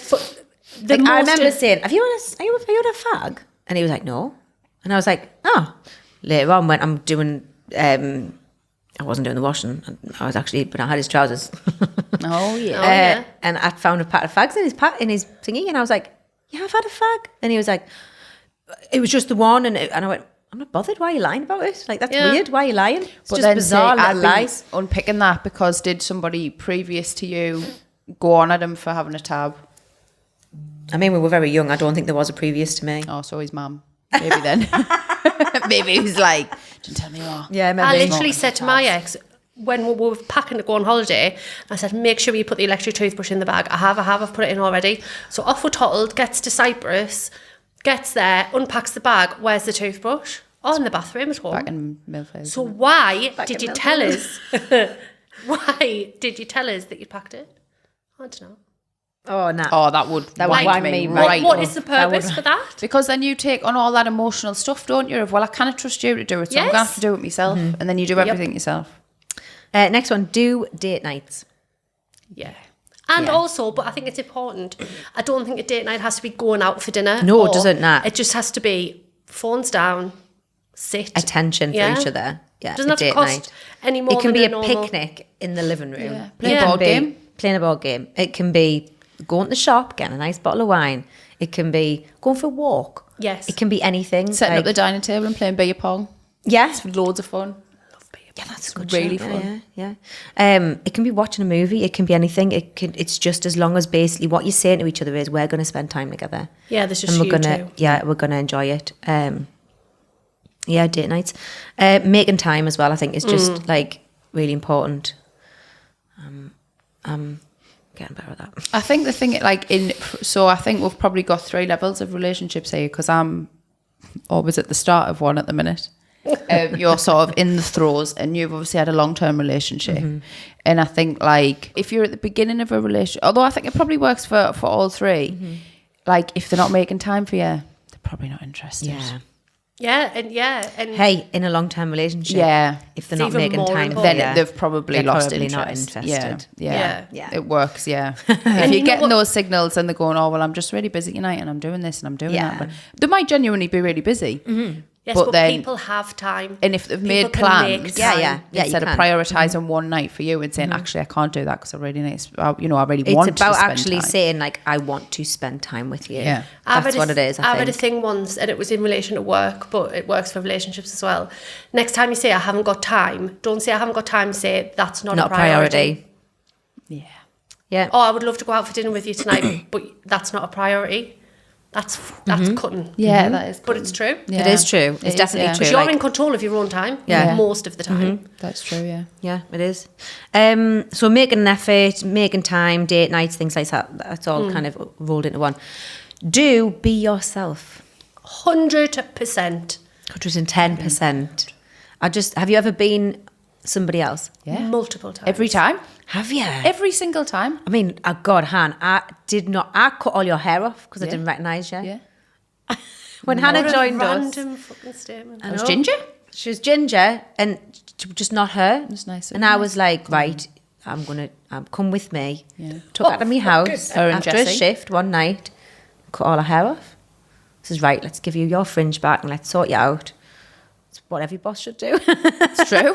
Speaker 1: I remember saying, "Have you had a fag?" And he was like, "No." And I was like, "Oh." Later on, when I'm doing, I wasn't doing the washing. I was actually, but I had his trousers.
Speaker 2: Oh yeah.
Speaker 1: And I found a pack of fags in his thingy, and I was like, "Yeah, I've had a fag." And he was like, "It was just the one," and I went, "I'm not bothered. Why are you lying about it? Like, that's weird. Why are you lying?" It's
Speaker 2: But
Speaker 1: just
Speaker 2: then
Speaker 1: bizarre
Speaker 2: I'd
Speaker 1: little
Speaker 2: be
Speaker 1: lies.
Speaker 2: unpicking that because did somebody previous to you go on at him for having a tab?
Speaker 1: I mean, we were very young. I don't think there was a previous to me.
Speaker 2: Oh, so his mum. Maybe then. Maybe he was like, "Don't tell me more."
Speaker 1: Yeah, maybe.
Speaker 3: I literally said to my ex, when we were packing to go on holiday, I said, make sure you put the electric toothbrush in the bag. I've put it in already. So off we're toddled, gets to Cyprus, gets there, unpacks the bag. Where's the toothbrush? Oh, in the bathroom at home.
Speaker 2: Back in Milford.
Speaker 3: So why did you tell us? Why did you tell us that you packed it? I don't know.
Speaker 1: Oh, no.
Speaker 2: Oh, that would
Speaker 1: wind me right
Speaker 3: What
Speaker 1: up.
Speaker 3: is the purpose for that?
Speaker 2: Because then you take on all that emotional stuff, don't you? Of, well, I cannot trust you to do it, so I'm going to have to do it myself. And then you do everything yourself.
Speaker 1: Next one, do date nights.
Speaker 3: Yeah. And also, but I think it's important, I don't think a date night has to be going out for dinner.
Speaker 1: No, it
Speaker 3: or
Speaker 1: doesn't, nah.
Speaker 3: It just has to be phones down, sit.
Speaker 1: Attention for each other. Yeah,
Speaker 3: Doesn't have to
Speaker 1: date
Speaker 3: cost
Speaker 1: night.
Speaker 3: any more
Speaker 1: It can
Speaker 3: than
Speaker 1: be a
Speaker 3: normal
Speaker 1: picnic in the living room.
Speaker 2: Yeah.
Speaker 1: It
Speaker 2: Play a
Speaker 1: can
Speaker 2: board
Speaker 1: be
Speaker 2: game.
Speaker 1: Playing a board game. It can be going to the shop, getting a nice bottle of wine. It can be going for a walk.
Speaker 3: Yes.
Speaker 1: It can be anything.
Speaker 2: Setting up
Speaker 1: like-
Speaker 2: the dining table and playing beer pong.
Speaker 1: Yeah.
Speaker 2: It's loads of fun.
Speaker 1: Yeah, that's good.
Speaker 2: really
Speaker 1: shout.
Speaker 2: fun.
Speaker 1: Yeah. It can be watching a movie. It can be anything. It's just as long as basically what you're saying to each other is we're going to spend time together.
Speaker 3: Yeah, there's just
Speaker 1: and we're
Speaker 3: you
Speaker 1: gonna
Speaker 3: two.
Speaker 1: we're gonna enjoy it. Yeah, date nights. Making time as well, I think, is just like really important. I'm getting better at that.
Speaker 2: I think the thing, like, so I think we've probably got 3 levels of relationships here because I'm always at the start of one at the minute. You're sort of in the throes and you've obviously had a long-term relationship. And I think, like, if you're at the beginning of a relationship, although I think it probably works for all 3, like, if they're not making time for you, they're probably not interested.
Speaker 1: Yeah.
Speaker 3: And
Speaker 1: Hey, in a long-term relationship,
Speaker 2: Yeah.
Speaker 1: if they're
Speaker 3: It's
Speaker 1: not
Speaker 3: even
Speaker 1: making
Speaker 3: more
Speaker 1: time,
Speaker 3: important.
Speaker 2: Then they've probably
Speaker 1: They're
Speaker 2: lost
Speaker 1: probably
Speaker 2: interest.
Speaker 1: not interested.
Speaker 2: Yeah.
Speaker 3: Yeah.
Speaker 2: It works, yeah. If
Speaker 3: you
Speaker 2: you're
Speaker 3: know
Speaker 2: getting
Speaker 3: what-
Speaker 2: those signals and they're going, oh, well, I'm just really busy tonight and I'm doing this and I'm doing
Speaker 1: Yeah.
Speaker 2: that. But they might genuinely be really busy.
Speaker 3: yes,
Speaker 2: but
Speaker 3: but
Speaker 2: then-
Speaker 3: people have time.
Speaker 2: And if they've
Speaker 3: People
Speaker 2: made
Speaker 3: can
Speaker 2: plans,
Speaker 3: make
Speaker 1: Yeah,
Speaker 3: time.
Speaker 1: yeah. you
Speaker 2: instead of
Speaker 1: can.
Speaker 2: prioritising one night for you and saying, actually, I can't do that because I really need, I really
Speaker 1: It's
Speaker 2: want to
Speaker 1: about
Speaker 2: spend
Speaker 1: actually
Speaker 2: time.
Speaker 1: saying like, I want to spend time with you.
Speaker 2: Yeah.
Speaker 1: That's what it is.
Speaker 3: I've
Speaker 1: I
Speaker 3: had a
Speaker 1: think.
Speaker 3: thing once, and it was in relation to work, but it works for relationships as well. Next time you say I haven't got time, don't say I haven't got time. Say that's not
Speaker 1: Not
Speaker 3: a priority.
Speaker 2: Yeah.
Speaker 1: Yeah.
Speaker 3: Oh, I would love to go out for dinner with you tonight, but that's not a priority. That's cutting.
Speaker 2: Yeah, that is.
Speaker 3: But it's true.
Speaker 2: Yeah.
Speaker 1: It is true. It's definitely true.
Speaker 3: Because you're
Speaker 1: like-
Speaker 3: in control of your own time.
Speaker 1: Yeah.
Speaker 3: Most of the time.
Speaker 2: That's true, yeah.
Speaker 1: Yeah, it is. So making an effort, making time, date nights, things like that. That's all kind of rolled into one. Do be yourself.
Speaker 3: 100%.
Speaker 1: 110%. Have you ever been somebody else?
Speaker 2: Yeah.
Speaker 3: Multiple times.
Speaker 2: Every time.
Speaker 1: Have you?
Speaker 2: Every single time.
Speaker 1: I mean, God, Han, I cut all your hair off because I
Speaker 2: Yeah.
Speaker 1: didn't recognise you.
Speaker 2: Yeah.
Speaker 1: When
Speaker 3: What
Speaker 1: Hannah
Speaker 3: a
Speaker 1: joined us,
Speaker 3: random fucking statement.
Speaker 1: I
Speaker 2: I was
Speaker 1: know.
Speaker 2: ginger.
Speaker 1: She was ginger and just not her.
Speaker 2: was nice,
Speaker 1: And
Speaker 2: it was
Speaker 1: I
Speaker 2: nice.
Speaker 1: was like, right, I'm going to come with me.
Speaker 2: Yeah.
Speaker 1: Took her to my house
Speaker 2: Her and
Speaker 1: after a
Speaker 2: Jessie.
Speaker 1: shift one night, cut all her hair off. Says, right, let's give you your fringe back and let's sort you out. It's what every boss should do.
Speaker 2: It's true.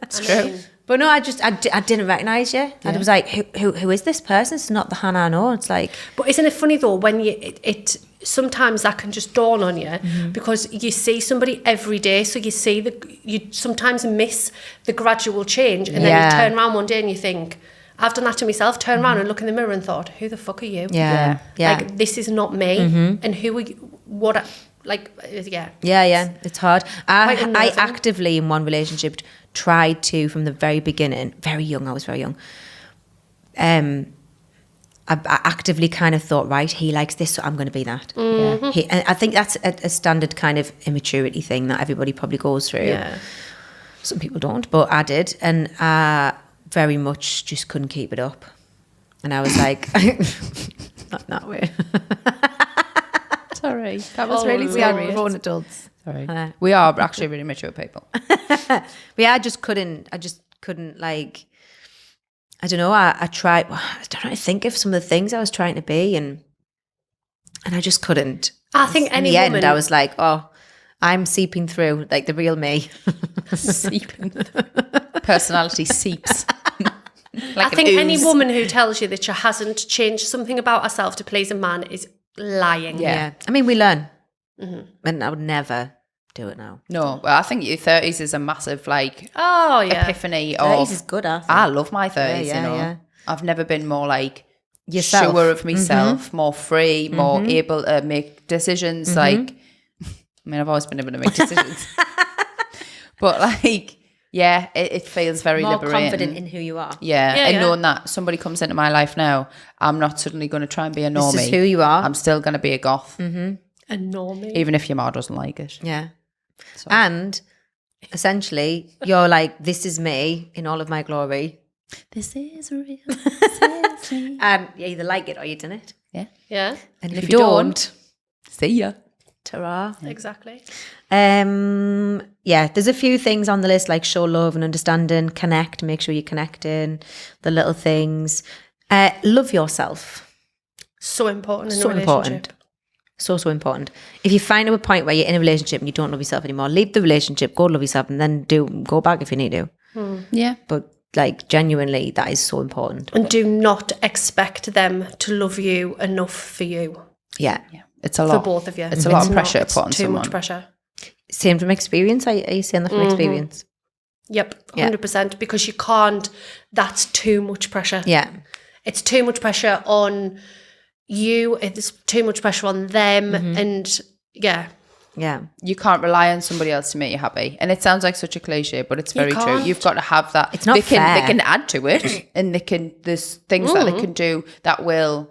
Speaker 2: It's
Speaker 3: I
Speaker 2: true.
Speaker 3: mean,
Speaker 1: But no, I didn't recognise you. And I was like, who is this person? It's not the Hannah I know. It's like,
Speaker 3: But isn't it funny though when it sometimes that can just dawn on you because you see somebody every day, so you see you sometimes miss the gradual change, and then
Speaker 1: Yeah.
Speaker 3: you turn around one day and you think, I've done that to myself. Turn around and look in the mirror and thought, who the fuck are you?
Speaker 1: yeah.
Speaker 3: Like this is not me, and who are you? What? Yeah.
Speaker 1: Yeah, it's hard.
Speaker 3: Quite
Speaker 1: I
Speaker 3: unnerving.
Speaker 1: actively, in one relationship, tried to, from the very beginning, I was very young, I actively kind of thought, right, he likes this, so I'm going to be that. And I think that's a standard kind of immaturity thing that everybody probably goes through.
Speaker 3: Yeah.
Speaker 1: Some people don't, but I did. And I very much just couldn't keep it up. And I was like, not that way.
Speaker 2: Sorry. That was
Speaker 3: Oh,
Speaker 2: really
Speaker 3: Lord.
Speaker 2: scary.
Speaker 1: We're all adults.
Speaker 2: Sorry. We are actually really mature people.
Speaker 1: But yeah, I just couldn't like, I don't know, I tried, I don't know, I think of some of the things I was trying to be and I just couldn't.
Speaker 3: I think
Speaker 1: In
Speaker 3: any
Speaker 1: the
Speaker 3: woman...
Speaker 1: end, I was like, oh, I'm seeping through, like the real me.
Speaker 2: Seeping. Personality seeps.
Speaker 3: I think any woman who tells you that she hasn't changed something about herself to please a man is lying.
Speaker 2: Yeah.
Speaker 1: I mean, we learn. And I would never do it now.
Speaker 2: No, well, I think your 30s is a massive, like,
Speaker 3: Oh, yeah.
Speaker 2: epiphany
Speaker 1: 30s
Speaker 2: of...
Speaker 1: is good, I think.
Speaker 2: I love my 30s,
Speaker 1: Yeah,
Speaker 2: you know.
Speaker 1: yeah.
Speaker 2: I've never been more, like,
Speaker 1: Yourself.
Speaker 2: sure of myself, more free, more able to make decisions, like... I mean, I've always been able to make decisions. But, like, yeah, it feels very
Speaker 1: More
Speaker 2: liberating.
Speaker 1: confident in who you are.
Speaker 2: Yeah,
Speaker 3: Yeah,
Speaker 2: and
Speaker 3: yeah.
Speaker 2: knowing that somebody comes into my life now, I'm not suddenly going to try and be a normie.
Speaker 1: This is who you are.
Speaker 2: I'm still going to be a goth,
Speaker 3: A normie.
Speaker 2: even if your ma doesn't like it.
Speaker 1: Yeah.
Speaker 2: So.
Speaker 1: And essentially, you're like, this is me in all of my glory.
Speaker 2: This is real.
Speaker 1: And you either like it or you didn't.
Speaker 2: Yeah.
Speaker 3: Yeah,
Speaker 1: And
Speaker 2: If you don't, see ya.
Speaker 1: ta-ra.
Speaker 3: exactly.
Speaker 1: Yeah, there's a few things on the list like show love and understanding, connect, make sure you're connecting, the little things. Love yourself.
Speaker 3: So important in
Speaker 1: So
Speaker 3: a relationship.
Speaker 1: important. So important. If you find a point where you're in a relationship and you don't love yourself anymore, leave the relationship, go love yourself, and then go back if you need to.
Speaker 2: Yeah.
Speaker 1: But like genuinely, that is so important.
Speaker 3: And do not expect them to love you enough for you.
Speaker 1: Yeah.
Speaker 2: Yeah. It's a
Speaker 3: For
Speaker 2: lot.
Speaker 3: both of you.
Speaker 2: It's a lot of
Speaker 3: not-
Speaker 2: pressure to
Speaker 3: it's
Speaker 2: put on
Speaker 3: too
Speaker 2: someone.
Speaker 3: much pressure.
Speaker 1: Same from experience. Are you saying that from experience?
Speaker 3: Yep,
Speaker 1: Yeah.
Speaker 3: 100%. Because you can't, that's too much pressure.
Speaker 1: Yeah.
Speaker 3: It's too much pressure on you. It's too much pressure on them. And yeah.
Speaker 1: Yeah.
Speaker 2: You can't rely on somebody else to make you happy. And it sounds like such a cliche, but it's very true.
Speaker 3: can't.
Speaker 2: You've got to have that.
Speaker 1: It's not
Speaker 2: they
Speaker 1: fair.
Speaker 2: can add to it and there's things that they can do that will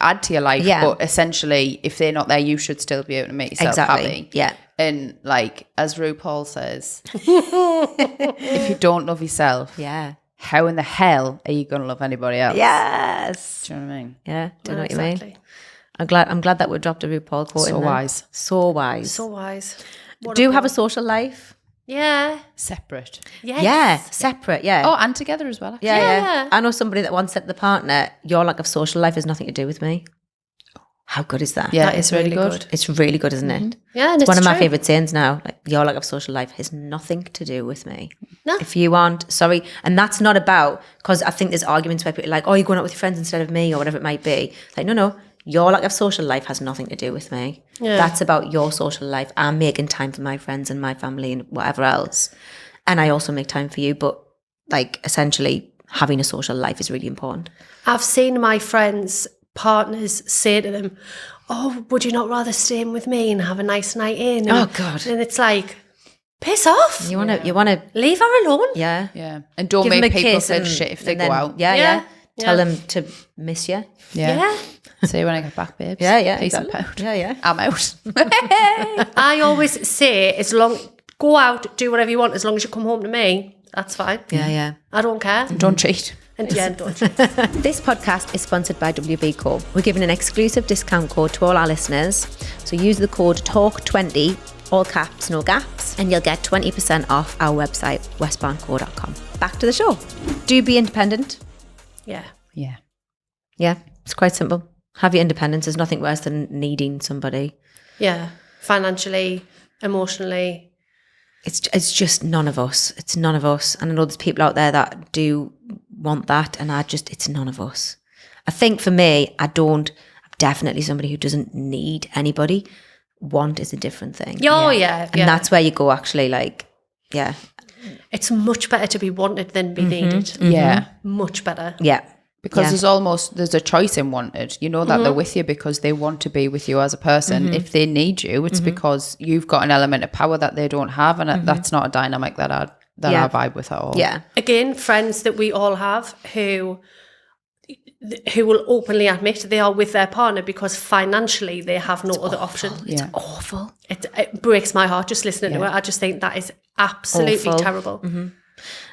Speaker 2: add to your life.
Speaker 1: Yeah.
Speaker 2: But essentially, if they're not there, you should still be able to make yourself
Speaker 1: Exactly.
Speaker 2: happy.
Speaker 1: Yeah.
Speaker 2: And like, as RuPaul says, if you don't love yourself,
Speaker 1: Yeah.
Speaker 2: how in the hell are you going to love anybody else?
Speaker 1: Yes.
Speaker 2: Do you know what I mean?
Speaker 1: Yeah. Do you know what you
Speaker 3: Exactly.
Speaker 1: mean? I'm glad that we dropped a RuPaul quote
Speaker 2: So
Speaker 1: in there.
Speaker 2: wise.
Speaker 1: So wise.
Speaker 3: So wise. What
Speaker 1: Do you
Speaker 3: a
Speaker 1: have a
Speaker 3: quote.
Speaker 1: social life?
Speaker 3: Yeah.
Speaker 2: Separate.
Speaker 3: Yes.
Speaker 1: Yeah. Separate. Yeah.
Speaker 2: Oh, and together as well. Actually.
Speaker 1: Yeah. I know somebody that once said to the partner, your lack of social life has nothing to do with me. How good is that?
Speaker 2: Yeah,
Speaker 3: That
Speaker 2: it's
Speaker 3: is
Speaker 2: really
Speaker 3: really
Speaker 2: good.
Speaker 3: good.
Speaker 1: It's really good, isn't it?
Speaker 3: Yeah, and
Speaker 1: It's one of my
Speaker 3: true.
Speaker 1: favourite sayings now. Like, your lack of social life has nothing to do with me.
Speaker 3: No.
Speaker 1: If you aren't, sorry. And that's not about, because I think there's arguments where people are like, oh, you're going out with your friends instead of me or whatever it might be. Like, no. Your lack of social life has nothing to do with me.
Speaker 3: Yeah.
Speaker 1: That's about your social life. I'm making time for my friends and my family and whatever else. And I also make time for you. But like, essentially, having a social life is really important.
Speaker 3: I've seen my friends' partners say to them, oh, would you not rather stay in with me and have a nice night in?
Speaker 1: Oh,
Speaker 3: And,
Speaker 1: God.
Speaker 3: And it's like, piss off.
Speaker 1: You want to,
Speaker 3: Leave her alone.
Speaker 1: yeah.
Speaker 2: Yeah. And don't
Speaker 1: Give them
Speaker 2: make
Speaker 1: a
Speaker 2: people
Speaker 1: kiss
Speaker 2: feel
Speaker 1: and-
Speaker 2: shit if they
Speaker 1: and
Speaker 2: go
Speaker 1: then-
Speaker 2: out.
Speaker 1: Yeah.
Speaker 3: Yeah.
Speaker 1: Tell
Speaker 3: Yeah.
Speaker 1: them to miss you.
Speaker 3: Yeah.
Speaker 2: See you when I get back, babes.
Speaker 1: Yeah.
Speaker 2: Peace
Speaker 1: Exactly.
Speaker 2: and pound.
Speaker 1: Yeah.
Speaker 2: I'm out.
Speaker 3: I always say, go out, do whatever you want, as long as you come home to me, that's fine.
Speaker 1: Yeah.
Speaker 3: I don't care.
Speaker 2: Don't cheat.
Speaker 3: And yeah, don't.
Speaker 1: This podcast is sponsored by WBCo. We're giving an exclusive discount code to all our listeners. So use the code TALK20, all caps, no gaps, and you'll get 20% off our website, westbarnco.com. Back to the show. Do be independent.
Speaker 3: Yeah.
Speaker 2: Yeah.
Speaker 1: Yeah, it's quite simple. Have your independence. There's nothing worse than needing somebody.
Speaker 3: Yeah. Financially, emotionally.
Speaker 1: It's just none of us. It's none of us. And I know there's people out there that do want that, and it's none of us. I think for me, I'm definitely somebody who doesn't need anybody. Want is a different thing.
Speaker 3: Oh, yeah.
Speaker 1: And that's where you go actually, like, yeah.
Speaker 3: It's much better to be wanted than be needed.
Speaker 2: Yeah.
Speaker 3: Much better.
Speaker 1: Yeah.
Speaker 2: Because
Speaker 1: Yeah.
Speaker 2: there's a choice in wanted. You know that they're with you because they want to be with you as a person. If they need you, it's because you've got an element of power that they don't have. And that's not a dynamic that I
Speaker 1: Yeah.
Speaker 2: vibe with at all.
Speaker 1: Yeah.
Speaker 3: Again, friends that we all have who will openly admit they are with their partner because financially they have no other option.
Speaker 2: Yeah.
Speaker 1: Awful.
Speaker 3: It breaks my heart just listening to it. I just think that is absolutely
Speaker 1: Awful.
Speaker 3: terrible.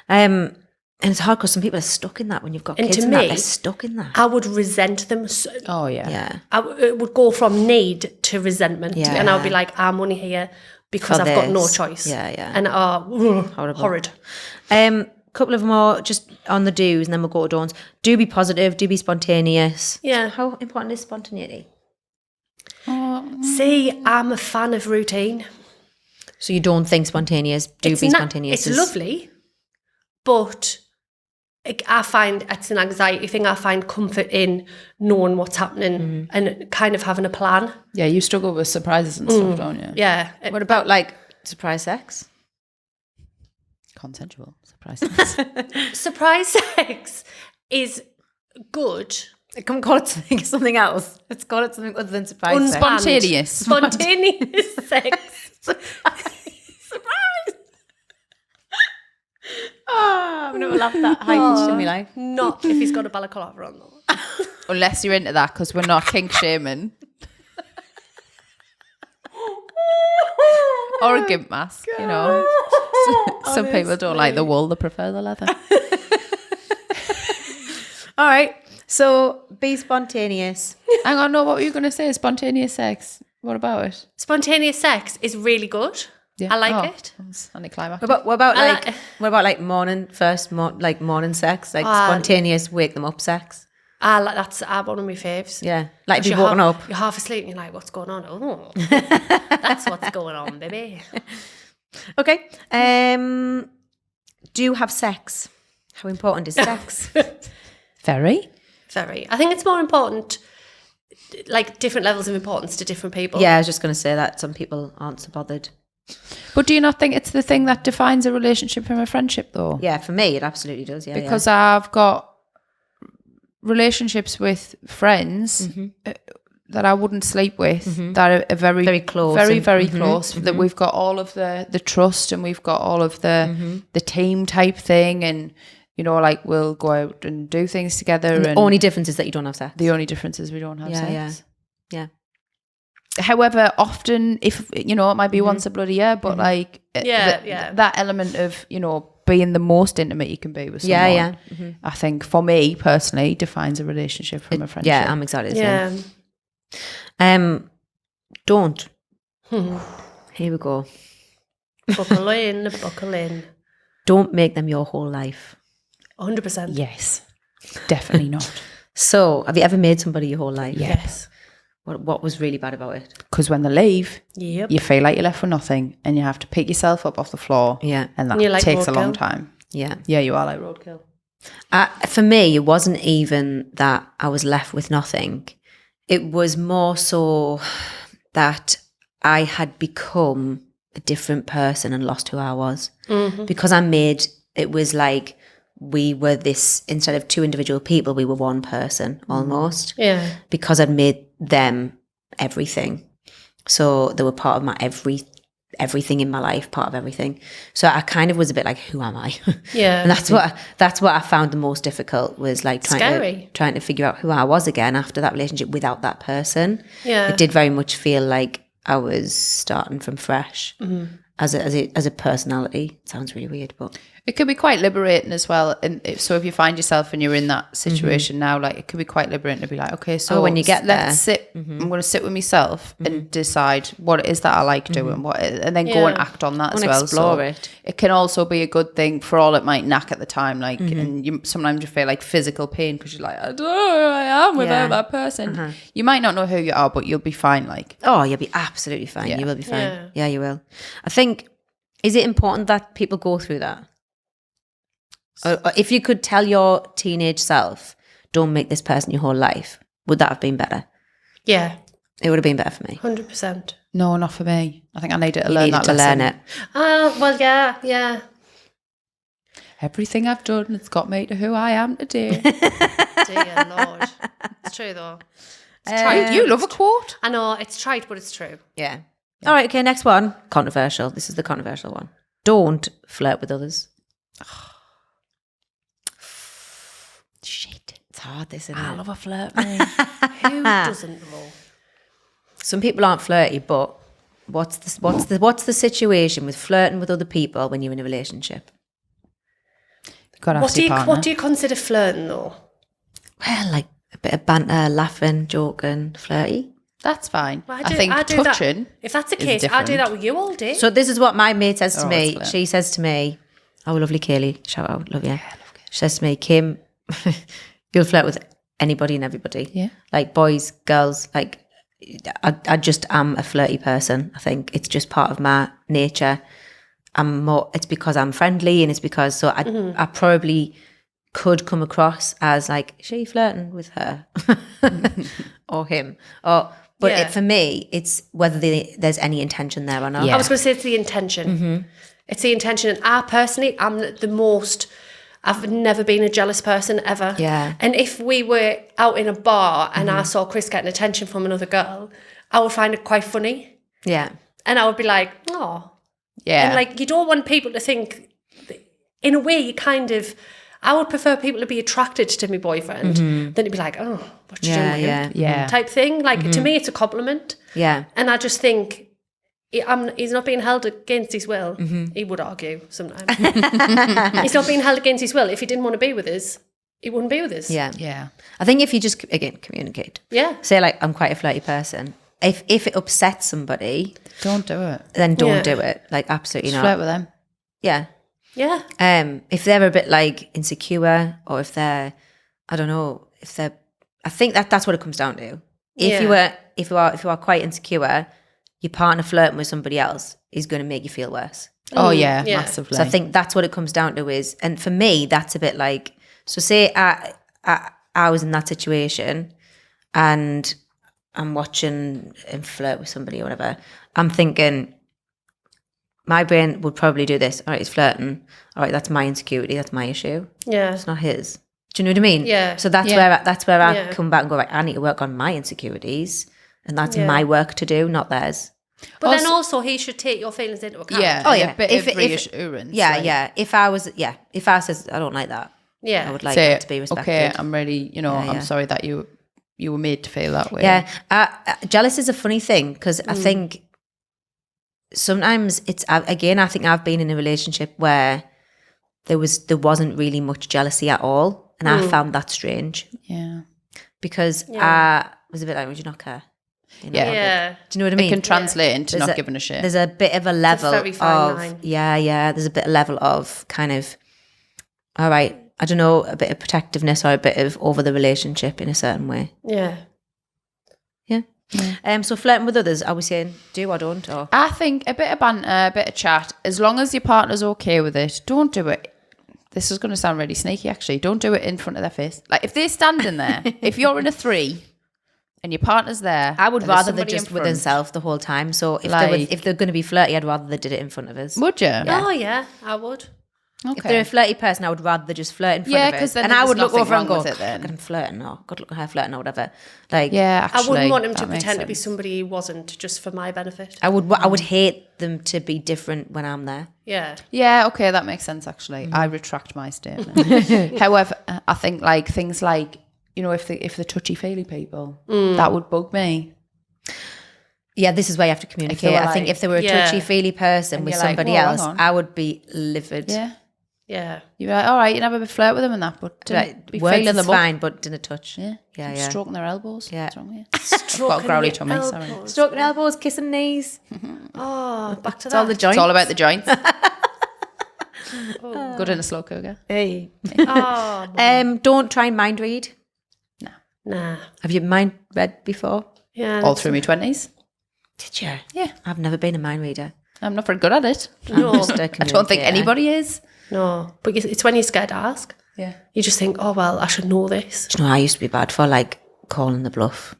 Speaker 1: And it's hard because some people are stuck in that when you've got
Speaker 3: And
Speaker 1: kids
Speaker 3: to
Speaker 1: and that.
Speaker 3: me,
Speaker 1: They're stuck in that.
Speaker 3: I would resent them.
Speaker 2: Oh, yeah.
Speaker 1: Yeah.
Speaker 3: It would go from need to resentment.
Speaker 1: Yeah.
Speaker 3: And I would be like, I'm only here because
Speaker 1: For
Speaker 3: I've got no
Speaker 1: this.
Speaker 3: choice.
Speaker 1: Yeah.
Speaker 3: And horrid.
Speaker 1: Um, couple of more just on the do's, and then we'll go to don'ts. Do be positive. Do be spontaneous.
Speaker 3: Yeah.
Speaker 1: How important is spontaneity?
Speaker 3: See, I'm a fan of routine.
Speaker 1: So you don't think spontaneous? Do be spontaneous.
Speaker 3: It's lovely, but I find it's an anxiety thing. I find comfort in knowing what's happening and kind of having a plan.
Speaker 2: Yeah, you struggle with surprises and stuff, don't you?
Speaker 3: Yeah.
Speaker 1: What about like surprise sex?
Speaker 2: Consensual surprises.
Speaker 3: Surprise sex is good.
Speaker 1: Come call it something else. Let's call it something other than surprise sex.
Speaker 2: Spontaneous.
Speaker 3: Spontaneous sex.
Speaker 1: Surprise! Oh, I've never laughed that high pitched in my life.
Speaker 3: Not if he's got a balaclava on though.
Speaker 2: Unless you're into that, because we're not kink shaming. Or a gimp mask, you know. Some people don't like the wool, they prefer the leather.
Speaker 1: All right. So be spontaneous.
Speaker 2: Hang on, no, what were you going to say? Spontaneous sex. What about it?
Speaker 3: Spontaneous sex is really good. I like it.
Speaker 2: Anticlimactic.
Speaker 1: What about like morning sex, like spontaneous wake them up sex?
Speaker 3: That's one of my faves.
Speaker 1: Yeah, like if you're walking up,
Speaker 3: you're half asleep and you're like, what's going on? Oh, that's what's going on, baby.
Speaker 1: Okay. Do have sex. How important is sex?
Speaker 2: Very.
Speaker 3: I think it's more important, like different levels of importance to different people.
Speaker 1: Yeah, I was just going to say that some people aren't so bothered.
Speaker 2: But do you not think it's the thing that defines a relationship from a friendship, though?
Speaker 1: Yeah, for me, it absolutely does. Yeah,
Speaker 2: because I've got relationships with friends that I wouldn't sleep with that are very,
Speaker 1: very close,
Speaker 2: very close. That we've got all of the trust and we've got all of the team type thing, and you know, like we'll go out and do things together.
Speaker 1: And the only difference is that you don't have sex.
Speaker 2: The only difference is we don't have sex.
Speaker 1: Yeah.
Speaker 2: However, often, if you know, it might be once a bloody year, but like, that element of, you know, being the most intimate you can be with someone, I think for me personally defines a relationship from a friendship.
Speaker 1: Yeah, I'm exactly the same. Don't. Here we go.
Speaker 3: Buckle in.
Speaker 1: Don't make them your whole life.
Speaker 3: 100%.
Speaker 2: Yes, definitely not.
Speaker 1: So, have you ever made somebody your whole life?
Speaker 3: Yes.
Speaker 1: What was really bad about it?
Speaker 2: Because when they leave,
Speaker 3: Yep.
Speaker 2: you feel like you're left with nothing and you have to pick yourself up off the floor.
Speaker 1: Yeah.
Speaker 2: And that
Speaker 3: You're like
Speaker 2: takes a long
Speaker 3: roadkill.
Speaker 2: time.
Speaker 1: Yeah.
Speaker 2: Yeah, you are like roadkill.
Speaker 1: For me, it wasn't even that I was left with nothing. It was more so that I had become a different person and lost who I was. Because it was like we were this, instead of two individual people, we were one person almost.
Speaker 3: Yeah.
Speaker 1: Because I'd made them everything. So they were part of my everything in my life, part of everything. So I kind of was a bit like, who am I?
Speaker 3: Yeah.
Speaker 1: And that's what I found the most difficult, was like trying to figure out who I was again after that relationship without that person.
Speaker 3: Yeah.
Speaker 1: It did very much feel like I was starting from fresh as a personality. It sounds really weird, but
Speaker 2: It could be quite liberating as well. And so if you find yourself and you're in that situation now, like it could be quite liberating to be like, okay, so
Speaker 1: when you get there,
Speaker 2: let's sit. I'm going to sit with myself and decide what it is that I like doing, and then go and act on that as well.
Speaker 1: Explore
Speaker 2: so
Speaker 1: it.
Speaker 2: It can also be a good thing for all it might knack at the time. Like, and sometimes you feel like physical pain because you're like, I don't know who I am without that person. You might not know who you are, but you'll be fine. Like,
Speaker 1: oh, you'll be absolutely fine.
Speaker 2: Yeah.
Speaker 1: You will be fine.
Speaker 3: Yeah.
Speaker 1: Yeah, you will. I think, is it important that people go through that? Or if you could tell your teenage self, don't make this person your whole life, would that have been better?
Speaker 3: Yeah.
Speaker 1: It would have been better for me.
Speaker 3: 100%.
Speaker 2: no, not for me. I think I needed to
Speaker 1: You
Speaker 2: learn
Speaker 1: needed
Speaker 2: that
Speaker 1: to
Speaker 2: lesson.
Speaker 1: learn it.
Speaker 3: Well, yeah.
Speaker 2: Everything I've done, it's got me to who I am today.
Speaker 3: Dear Lord. It's true though. It's trite.
Speaker 2: You love a quote.
Speaker 3: I know, it's trite, but it's true.
Speaker 1: Yeah. All right, okay, next one. Controversial. This is the controversial one. Don't flirt with others. Shit. It's hard, this, isn't
Speaker 2: I
Speaker 1: it?
Speaker 2: love a flirt, mate.
Speaker 3: Who doesn't know?
Speaker 1: Some people aren't flirty, but what's the situation with flirting with other people when you're in a relationship?
Speaker 2: Gotta
Speaker 3: What
Speaker 2: ask
Speaker 3: do
Speaker 2: your
Speaker 3: you
Speaker 2: partner.
Speaker 3: consider flirting though?
Speaker 1: Well, like a bit of banter, laughing, joking, flirty.
Speaker 2: That's fine.
Speaker 3: Well,
Speaker 2: I think touching.
Speaker 3: That. If that's the
Speaker 2: is
Speaker 3: case, I do
Speaker 2: different.
Speaker 3: that with you all day.
Speaker 1: So this is what my mate says to
Speaker 2: Oh,
Speaker 1: me.
Speaker 2: it's flirt.
Speaker 1: She says to me, Oh, lovely Kaylee. Shout out. Love you. Yeah, love Kaylee. She says to me, Kim, you'll flirt with anybody and everybody.
Speaker 2: Yeah.
Speaker 1: Like boys, girls, like I just am a flirty person. I think it's just part of my nature. It's because I'm friendly, and it's because, so I probably could come across as like, is she flirting with her or him? But for me, it's whether there's any intention there or not.
Speaker 3: I was going to say it's the intention. It's the intention. And I personally, I've never been a jealous person ever.
Speaker 1: Yeah.
Speaker 3: And if we were out in a bar and I saw Chris getting attention from another girl, I would find it quite funny.
Speaker 1: Yeah.
Speaker 3: And I would be like, oh.
Speaker 2: Yeah.
Speaker 3: And like, you don't want people to think, in a way, I would prefer people to be attracted to my boyfriend than to be like, oh, what you doing?
Speaker 2: Yeah.
Speaker 3: Type thing. Like, to me, it's a compliment.
Speaker 1: Yeah.
Speaker 3: And I just think he's not being held against his will. He would argue sometimes. He's not being held against his will. If he didn't want to be with us, he wouldn't be with us.
Speaker 1: Yeah.
Speaker 2: Yeah.
Speaker 1: I think if you just, again, communicate.
Speaker 3: Yeah.
Speaker 1: Say like, I'm quite a flirty person. If it upsets somebody,
Speaker 2: Don't do it.
Speaker 1: then don't do it. Like, absolutely
Speaker 2: Just
Speaker 1: not.
Speaker 2: flirt with them.
Speaker 1: Yeah.
Speaker 3: Yeah.
Speaker 1: If they're a bit like insecure, or if they're, I don't know, I think that's what it comes down to. If you are quite insecure, your partner flirting with somebody else is going to make you feel worse.
Speaker 2: Oh yeah, massively.
Speaker 1: So I think that's what it comes down to is, and for me, that's a bit like, so say I was in that situation and I'm watching him flirt with somebody or whatever, I'm thinking, my brain would probably do this. All right, he's flirting. All right, that's my insecurity. That's my issue.
Speaker 3: Yeah.
Speaker 1: It's not his. Do you know what I mean?
Speaker 3: Yeah.
Speaker 1: So that's where I come back and go, right, I need to work on my insecurities, and that's my work to do, not theirs.
Speaker 3: But then also he should take your feelings into account.
Speaker 2: Yeah.
Speaker 1: Oh yeah.
Speaker 2: A bit of reassurance.
Speaker 1: Yeah,
Speaker 2: like,
Speaker 1: yeah. If I says I don't like that,
Speaker 3: Yeah.
Speaker 1: I would like
Speaker 2: say,
Speaker 1: that to be respected.
Speaker 2: okay, I'm really, I'm sorry that you were made to feel that way.
Speaker 1: Yeah. Jealous is a funny thing because I think sometimes I think I've been in a relationship where there wasn't really much jealousy at all, and I found that strange.
Speaker 2: Yeah.
Speaker 1: Because I was a bit like, would you not care? You know,
Speaker 3: Yeah.
Speaker 1: do you know what I mean?
Speaker 2: It can translate into
Speaker 1: There's
Speaker 2: not giving a shit.
Speaker 1: There's a bit of a level
Speaker 3: very fine
Speaker 1: of
Speaker 3: line.
Speaker 1: There's a bit of level of kind of, all right, I don't know, a bit of protectiveness or a bit of over the relationship in a certain way.
Speaker 3: Yeah.
Speaker 1: Yeah. So flirting with others, are we saying do or don't? Or
Speaker 2: I think a bit of banter, a bit of chat, as long as your partner's okay with it, don't do it. This is going to sound really sneaky, actually. Don't do it in front of their face. Like, if they're standing there, if you're in a 3 and your partner's there,
Speaker 1: I would
Speaker 2: and there's
Speaker 1: rather they're
Speaker 2: somebody
Speaker 1: just
Speaker 2: in
Speaker 1: with
Speaker 2: front,
Speaker 1: themselves the whole time. So if
Speaker 2: Like-
Speaker 1: if they're going to be flirty, I'd rather they did it in front of us.
Speaker 2: Would you?
Speaker 3: Oh yeah, I would.
Speaker 2: Okay.
Speaker 1: If they're a flirty person, I would rather they just flirt in front
Speaker 2: Yeah,
Speaker 1: of us.
Speaker 2: 'cause then
Speaker 1: and I
Speaker 2: there's
Speaker 1: would look
Speaker 2: nothing
Speaker 1: over and
Speaker 2: wrong
Speaker 1: go,
Speaker 2: with it then.
Speaker 1: God, I'm flirting, or God, look at her flirting, or whatever. Like,
Speaker 2: Yeah, actually.
Speaker 3: I wouldn't want him to
Speaker 2: that makes
Speaker 3: pretend to be
Speaker 2: sense.
Speaker 3: somebody he wasn't, just for my benefit.
Speaker 1: I would hate them to be different when I'm there.
Speaker 3: Yeah.
Speaker 2: Yeah, okay, that makes sense, actually. I retract my statement. However, I think like things like, if they're touchy-feely people, that would bug me.
Speaker 1: Yeah, this is where you have to communicate. I think
Speaker 2: like-
Speaker 1: if they were a
Speaker 3: Yeah.
Speaker 1: touchy-feely person
Speaker 2: And
Speaker 1: with
Speaker 2: you're like,
Speaker 1: somebody
Speaker 2: "Whoa, hang
Speaker 1: else,
Speaker 2: on."
Speaker 1: I would be livid.
Speaker 2: Yeah.
Speaker 3: Yeah.
Speaker 2: You're like, all right, you never flirt with them and that, but
Speaker 1: Right,
Speaker 2: be
Speaker 1: words
Speaker 2: feeling
Speaker 1: is
Speaker 2: them up.
Speaker 1: fine, but didn't touch.
Speaker 2: Yeah.
Speaker 1: Yeah, yeah.
Speaker 2: Stroking their elbows.
Speaker 1: Yeah.
Speaker 2: What's wrong with you? I've got a growly tummy, sorry.
Speaker 1: Stroking elbows, kissing knees.
Speaker 3: Oh, back to
Speaker 1: It's all the
Speaker 3: that.
Speaker 1: joints.
Speaker 2: It's all about the joints. Good in a slow cooker.
Speaker 1: Hey.
Speaker 3: Oh,
Speaker 1: Don't try and mind read.
Speaker 3: nah.
Speaker 1: Have you mind read before?
Speaker 3: Yeah.
Speaker 2: All through my 20s.
Speaker 1: Did you?
Speaker 2: Yeah.
Speaker 1: I've never been a mind reader.
Speaker 2: I'm not very good at it.
Speaker 3: No.
Speaker 1: I'm just a
Speaker 2: I don't think
Speaker 1: communicator.
Speaker 2: anybody is.
Speaker 3: No. But it's when you're scared to ask.
Speaker 2: Yeah.
Speaker 3: You just think, oh, well, I should know this.
Speaker 1: Do you know, I used to be bad for like calling the bluff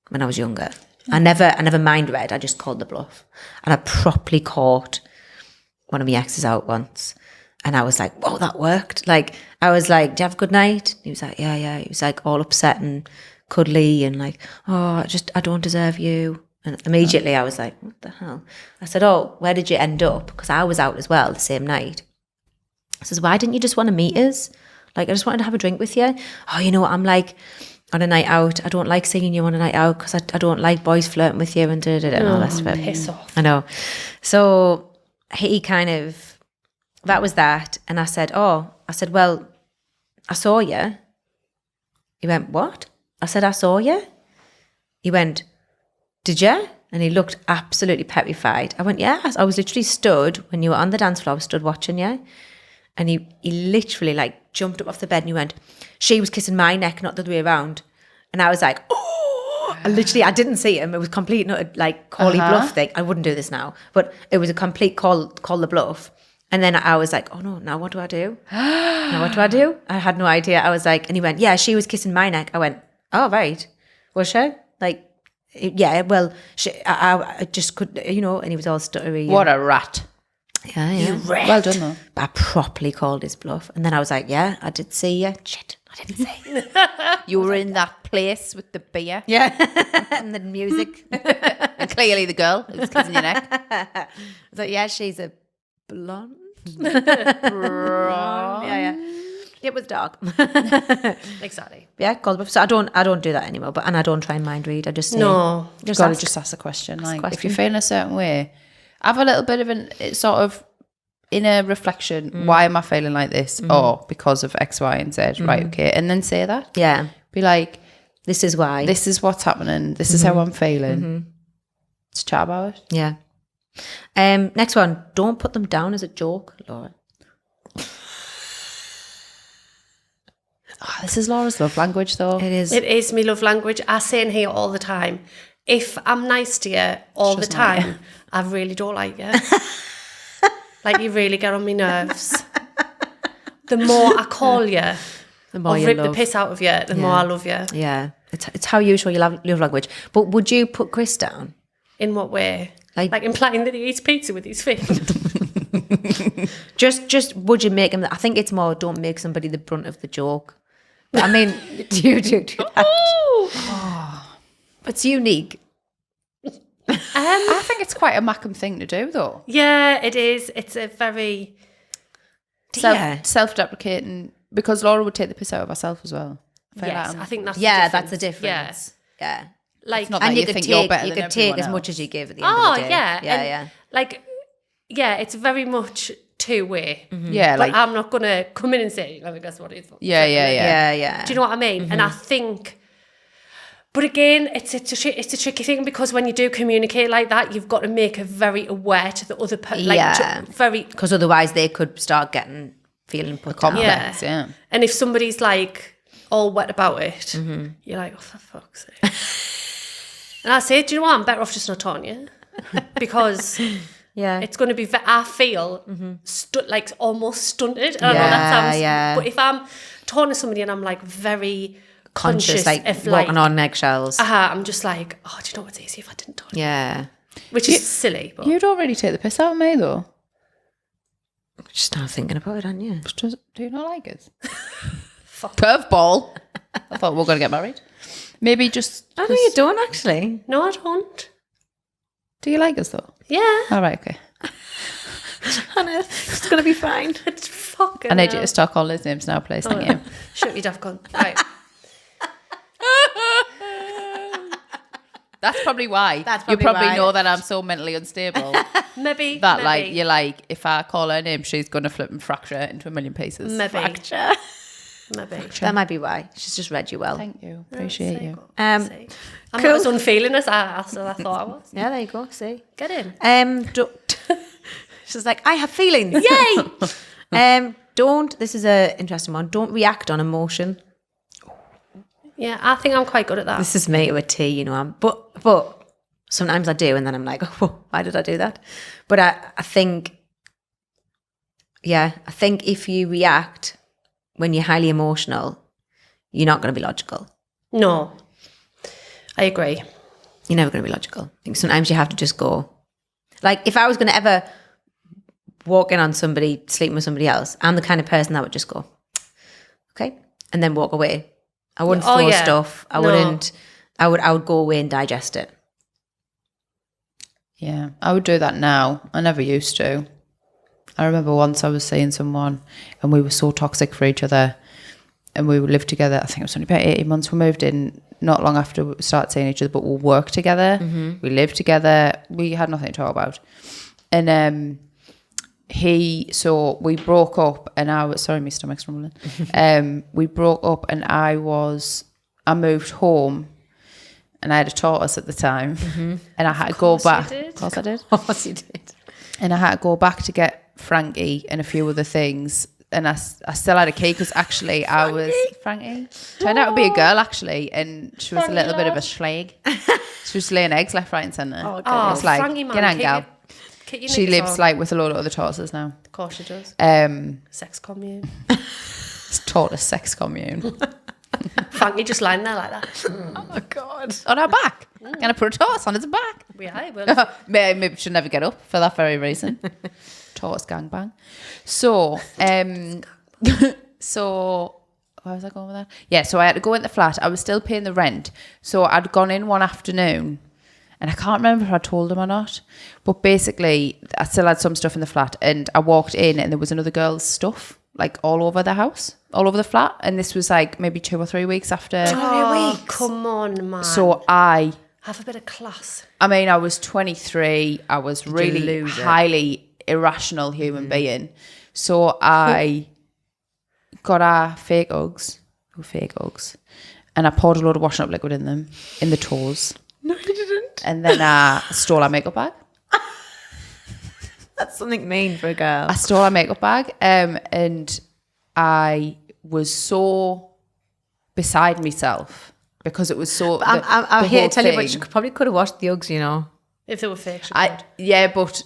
Speaker 1: when I was younger. I never mind read. I just called the bluff, and I properly caught one of my exes out once, and I was like, "Whoa, that worked!" Like I was like, "Do you have a good night?" He was like, "Yeah." He was like all upset and cuddly and like, "Oh, I don't deserve you." And immediately I was like, "What the hell?" I said, "Oh, where did you end up?" Because I was out as well the same night. I says, "Why didn't you just want to meet us? Like, I just wanted to have a drink with you." "Oh, you know what? I'm like on a night out. I don't like seeing you on a night out because I don't like boys flirting with you and and all that stuff."
Speaker 3: Piss off.
Speaker 1: I know. So he kind of, that was that. And I said, "Well, I saw you." He went, "What?" I said, "I saw you." He went, "Did you?" And he looked absolutely petrified. I went, yeah. I was literally stood when you were on the dance floor. I was stood watching you. And he literally like jumped up off the bed and he went, she was kissing my neck, not the other way around. And I was like, oh, I didn't see him. It was complete, like call bluff thing. I wouldn't do this now, but it was a complete call the bluff. And then I was like, oh no, now what do I do? Now what do I do? I had no idea. I was like, and he went, yeah, she was kissing my neck. I went, oh, right. Was she? Like, yeah, well, I just couldn't, and he was all stuttery.
Speaker 2: What a rat.
Speaker 1: Yeah, yeah.
Speaker 3: You rat.
Speaker 2: Well done, though.
Speaker 1: But I properly called his bluff. And then I was like, yeah, I did see you. Shit, I didn't see.
Speaker 2: You were in that place with the beer.
Speaker 1: Yeah. And the music.
Speaker 2: And clearly the girl who was kissing your neck.
Speaker 1: I was like, yeah, she's a blonde. Yeah. It was dark.
Speaker 3: Exactly.
Speaker 1: Yeah, called bluff. So I don't do that anymore. And I don't try and mind read. I just say,
Speaker 3: No.
Speaker 1: just
Speaker 2: Gotta
Speaker 1: ask.
Speaker 2: just ask a question. Like,
Speaker 1: question.
Speaker 2: if you're feeling a certain way, have a little bit of an sort of inner reflection. Why am I feeling like this? Or because of X, Y, and Z. Right, okay. And then say that.
Speaker 1: Yeah.
Speaker 2: Be like,
Speaker 1: This is why.
Speaker 2: this is what's happening. This is how I'm feeling. Let's chat about it.
Speaker 1: Yeah. Next one. Don't put them down as a joke, Laura.
Speaker 2: Oh, this is Laura's love language, though.
Speaker 1: It is.
Speaker 3: It is my love language. I say in here all the time, if I'm nice to you all the
Speaker 2: doesn't like
Speaker 3: time, I really don't like you. Like, you really get on my nerves. The more I call you,
Speaker 1: The more
Speaker 3: or
Speaker 1: you
Speaker 3: rip
Speaker 1: love.
Speaker 3: the piss out of you, the more I love you.
Speaker 1: Yeah. It's how you show your love language. But would you put Chris down?
Speaker 3: In what way?
Speaker 1: Like-
Speaker 3: implying that he eats pizza with his feet.
Speaker 1: Just would you make him? I think it's more don't make somebody the brunt of the joke. But I mean, do you do that? It's unique.
Speaker 2: I think it's quite a Mackham thing to do, though.
Speaker 3: Yeah, it is. It's a very...
Speaker 1: Yeah.
Speaker 2: Self-deprecating, because Laura would take the piss out of herself as well.
Speaker 3: Yes, I think that's
Speaker 1: Yeah,
Speaker 3: the
Speaker 1: that's the
Speaker 3: difference.
Speaker 1: difference. Yeah.
Speaker 3: Like,
Speaker 2: It's not
Speaker 1: And
Speaker 2: that
Speaker 1: you
Speaker 2: you
Speaker 1: could
Speaker 2: think you're
Speaker 1: take,
Speaker 2: better
Speaker 1: you
Speaker 2: than
Speaker 1: could take
Speaker 2: everyone
Speaker 1: as much
Speaker 2: else.
Speaker 1: as you give at the end of the day.
Speaker 3: yeah.
Speaker 1: Yeah,
Speaker 3: and,
Speaker 1: yeah.
Speaker 3: Like, yeah, it's very much two-way.
Speaker 2: Yeah,
Speaker 3: But
Speaker 2: like,
Speaker 3: I'm not going to come in and say, let me guess what it is.
Speaker 2: yeah.
Speaker 1: Yeah, yeah.
Speaker 3: Do you know what I mean? And I think... But again, it's a tricky thing, because when you do communicate like that, you've got to make it very aware to the other person.
Speaker 1: Yeah.
Speaker 3: Very...
Speaker 1: Because otherwise they could start feeling put down.
Speaker 2: Complex, yeah.
Speaker 3: And if somebody's like all wet about it, you're like, oh, for fuck's sake. And I say, do you know what? I'm better off just not talking to you. Because
Speaker 1: Yeah.
Speaker 3: it's going to be, I feel like almost stunted. And I know that sounds,
Speaker 1: yeah.
Speaker 3: but if I'm talking to somebody and I'm like very
Speaker 1: conscious, like
Speaker 3: of
Speaker 1: walking on eggshells.
Speaker 3: I'm just like, oh, do you know what's easy if I didn't talk to you?
Speaker 1: Yeah.
Speaker 3: Which is silly. But
Speaker 2: You don't really take the piss out of me, though.
Speaker 1: Just now thinking about it, aren't you?
Speaker 2: Do you not like it? Curveball. I thought we were going to get married. Maybe just...
Speaker 1: I know you don't actually.
Speaker 3: no, I don't.
Speaker 2: Do you like us, though?
Speaker 3: Yeah.
Speaker 2: All right, okay.
Speaker 1: Hannah, it's going to be fine.
Speaker 3: It's fucking
Speaker 2: I need you
Speaker 3: hell.
Speaker 2: to start calling his names now, please. Thank you.
Speaker 3: Shut your daft cunt. Right.
Speaker 2: That's probably why.
Speaker 1: That's
Speaker 2: you
Speaker 1: probably
Speaker 2: probably
Speaker 1: why.
Speaker 2: know that I'm so mentally unstable.
Speaker 3: Maybe.
Speaker 2: That,
Speaker 3: maybe.
Speaker 2: like, you're like, if I call her name, she's going to flip and fracture it into a million pieces.
Speaker 3: Maybe.
Speaker 1: Fracture.
Speaker 3: Maybe.
Speaker 1: That might be why. She's just read you well.
Speaker 2: Thank you. Appreciate you.
Speaker 3: See. I'm
Speaker 1: Cool.
Speaker 3: not as unfeeling as I thought I was.
Speaker 1: Yeah, there you go. See.
Speaker 3: Get in.
Speaker 1: She's like, I have feelings. Yay! Don't. This is an interesting one. Don't react on emotion.
Speaker 3: Yeah, I think I'm quite good at that.
Speaker 1: This is me to a T, you know. But sometimes I do, and then I'm like, oh, why did I do that? But I think if you react when you're highly emotional, you're not going to be logical.
Speaker 3: No, I agree.
Speaker 1: You're never going to be logical. I think sometimes you have to just go. Like, if I was going to ever walk in on somebody sleeping with somebody else, I'm the kind of person that would just go, okay, and then walk away. I wouldn't throw stuff. I wouldn't. I would go away and digest it.
Speaker 2: Yeah, I would do that now. I never used to. I remember once I was seeing someone and we were so toxic for each other, and we lived together. I think it was only about 18 months. We moved in not long after we started seeing each other, but we'll work together. We lived together. We had nothing to talk about. And so we broke up, and I was, sorry, my stomach's rumbling. We broke up, and I moved home, and I had a tortoise at the time, and I had to go back.
Speaker 3: you did.
Speaker 2: Of course I did.
Speaker 1: Of course you did.
Speaker 2: And I had to go back to get Frankie and a few other things. And I still had a key because actually I was Frankie. Turned out to be a girl actually, and she was a little bit of a schlag. She was laying eggs left, right, and centre.
Speaker 3: Oh,
Speaker 2: it's like,
Speaker 3: Frankie, man,
Speaker 2: get on,
Speaker 3: keep
Speaker 2: gal.
Speaker 3: your- keep your
Speaker 2: She
Speaker 3: knickers
Speaker 2: lives
Speaker 3: on.
Speaker 2: like with a load of other tortoises now.
Speaker 3: Of course she does. Sex commune.
Speaker 2: It's tortoise sex commune.
Speaker 3: Frankie just lying there like that.
Speaker 1: Oh, God.
Speaker 2: On her back. Gonna put a tortoise on its back.
Speaker 3: Yeah, well,
Speaker 2: Maybe she'll never get up for that very reason. Tortoise gangbang. So, so where was I going with that? Yeah, so I had to go in the flat. I was still paying the rent. So I'd gone in one afternoon, and I can't remember if I told him or not. But basically, I still had some stuff in the flat, and I walked in, and there was another girl's stuff like all over the house, all over the flat. And this was like maybe 2 or 3 weeks after.
Speaker 3: oh, come on, man.
Speaker 2: So I
Speaker 3: have a bit of class.
Speaker 2: mean, I was 23. I was really
Speaker 1: lose it?
Speaker 2: highly irrational human being. So I got our fake Uggs, and I poured a load of washing up liquid in them, in the toes.
Speaker 1: No, you didn't.
Speaker 2: And then I stole our makeup bag.
Speaker 1: That's something mean for a girl.
Speaker 2: I stole our makeup bag, and I was so beside myself because it was so.
Speaker 1: I'm
Speaker 2: the
Speaker 1: here
Speaker 2: whole
Speaker 1: to tell you, but
Speaker 2: thing.
Speaker 1: she probably could have washed the Uggs, you know.
Speaker 3: If they were fake, she could.
Speaker 2: Yeah, but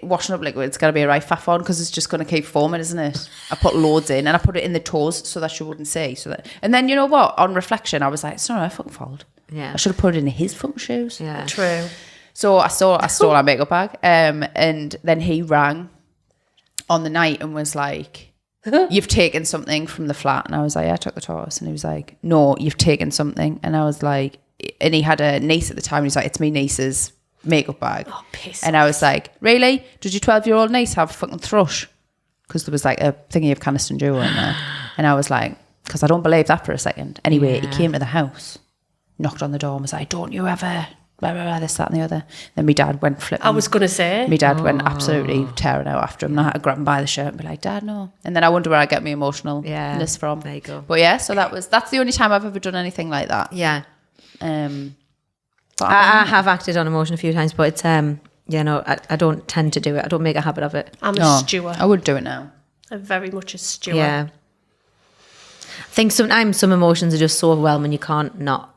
Speaker 2: washing up liquid, it's got to be a right faff on because it's just going to keep forming, isn't it? I put loads in, and I put it in the toes so that she wouldn't see. And then you know what? On reflection, I was like, it's not my fucking fault.
Speaker 1: Yeah.
Speaker 2: I should have put it in his fucking shoes.
Speaker 1: Yeah.
Speaker 3: True.
Speaker 2: So I stole our makeup bag, and then he rang on the night and was like, "You've taken something from the flat," and I was like, "Yeah, I took the tortoise," and he was like, "No, you've taken something," and I was like, and he had a niece at the time, and he's like, "It's my niece's makeup bag,"
Speaker 3: Piss
Speaker 2: and I was like, "Really? Did your 12-year-old niece have fucking thrush?" Because there was like a thingy of Caniston Dew in there, and I was like, "Because I don't believe that for a second." Anyway, he came to the house, knocked on the door, and was like, "Don't you ever." Blah, blah, blah, this, that, and the other. Then my dad went flipping.
Speaker 3: I was going to say.
Speaker 2: My dad went absolutely tearing out after him. And I had to grab him by the shirt and be like, "Dad, no." And then I wonder where I get my emotionalness from.
Speaker 1: There you go.
Speaker 2: But yeah, so that's the only time I've ever done anything like that.
Speaker 1: Yeah.
Speaker 2: But
Speaker 1: I have acted on emotion a few times, but it's you know, I don't tend to do it. I don't make a habit of it.
Speaker 3: I'm a
Speaker 2: no,
Speaker 3: stewer.
Speaker 2: I would do it now.
Speaker 3: I'm very much a stewer.
Speaker 1: Yeah. I think sometimes some emotions are just so overwhelming you can't not.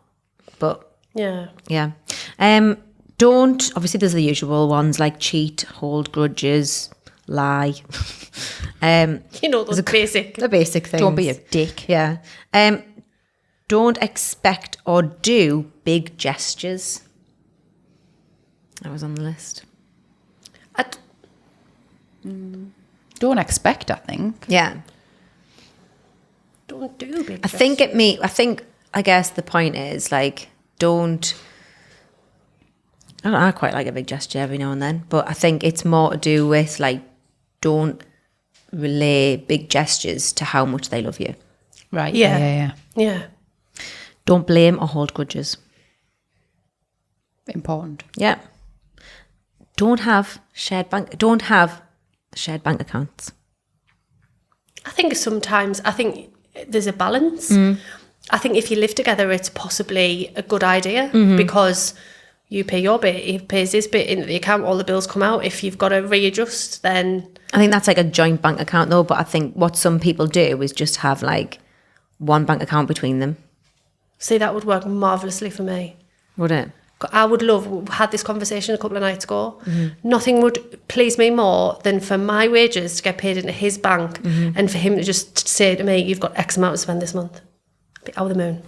Speaker 1: But
Speaker 3: Yeah.
Speaker 1: yeah. Don't, obviously there's the usual ones like cheat, hold grudges, lie.
Speaker 3: You know, those basic.
Speaker 1: The basic things.
Speaker 2: Don't be a dick.
Speaker 1: Yeah. Don't expect or do big gestures. That was on the list.
Speaker 2: Don't expect, I think.
Speaker 1: Yeah.
Speaker 3: Don't do big
Speaker 1: I guess the point is like, don't, I don't know, I quite like a big gesture every now and then, but I think it's more to do with like, don't relay big gestures to how much they love you.
Speaker 2: Right.
Speaker 3: Yeah. Yeah.
Speaker 1: Don't blame or hold grudges.
Speaker 2: Important.
Speaker 1: Yeah. Don't have shared bank accounts.
Speaker 3: I think sometimes, there's a balance. I think if you live together, it's possibly a good idea because you pay your bit, he pays his bit into the account, all the bills come out. If you've got to readjust, then...
Speaker 1: I think that's like a joint bank account though, but I think what some people do is just have like one bank account between them.
Speaker 3: See, that would work marvellously for me.
Speaker 1: Would it?
Speaker 3: I would love, we had this conversation a couple of nights ago. Nothing would please me more than for my wages to get paid into his bank and for him to just say to me, "You've got X amount to spend this month." Be out of the moon.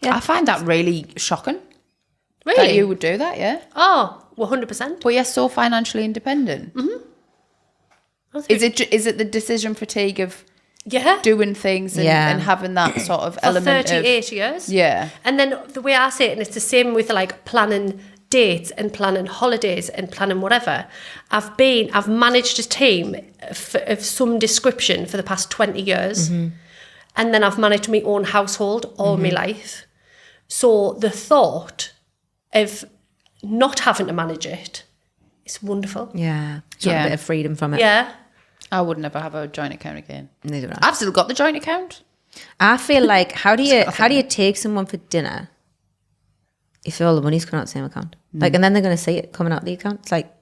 Speaker 2: Yeah. I find that really shocking.
Speaker 3: Really?
Speaker 2: That you would do that, yeah.
Speaker 3: Oh, 100%.
Speaker 2: But you're so financially independent. Is it the decision fatigue of
Speaker 3: Yeah.
Speaker 2: doing things and having that sort of
Speaker 3: For
Speaker 2: element
Speaker 3: 38 years.
Speaker 2: Yeah.
Speaker 3: And then the way I say it, and it's the same with like planning dates and planning holidays and planning whatever. I've managed a team of some description for the past 20 years. And then I've managed my own household all my life. So the thought of not having to manage it is wonderful.
Speaker 1: Yeah. Just want a bit of freedom from it.
Speaker 3: Yeah.
Speaker 2: I would never have a joint account again.
Speaker 1: Neither would I.
Speaker 2: I've still got the joint account.
Speaker 1: I feel like how do you take someone for dinner if all the money's coming out the same account, like, and then they're going to see it coming out the account. It's like,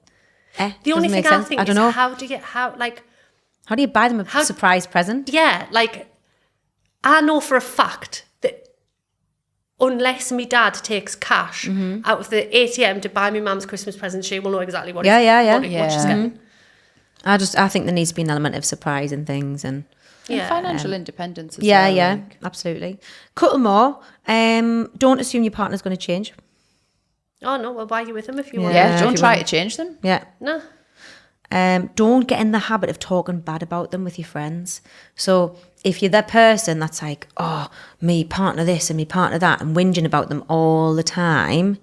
Speaker 3: The only thing I think
Speaker 1: I don't
Speaker 3: is
Speaker 1: know.
Speaker 3: how do you
Speaker 1: buy them a surprise present?
Speaker 3: Yeah, like, I know for a fact that unless my dad takes cash out of the ATM to buy me mum's Christmas present, she will know exactly what what she's getting.
Speaker 1: I think there needs to be an element of surprise and things, and
Speaker 2: financial independence as well.
Speaker 1: Yeah, absolutely. Couple more. Don't assume your partner's going to change.
Speaker 3: Oh no, well, why are you with him if you want?
Speaker 2: Yeah, don't try to change them.
Speaker 1: Yeah.
Speaker 3: No.
Speaker 1: Don't get in the habit of talking bad about them with your friends. So if you're that person that's like, oh, me partner this and me partner that, and whinging about them all the time,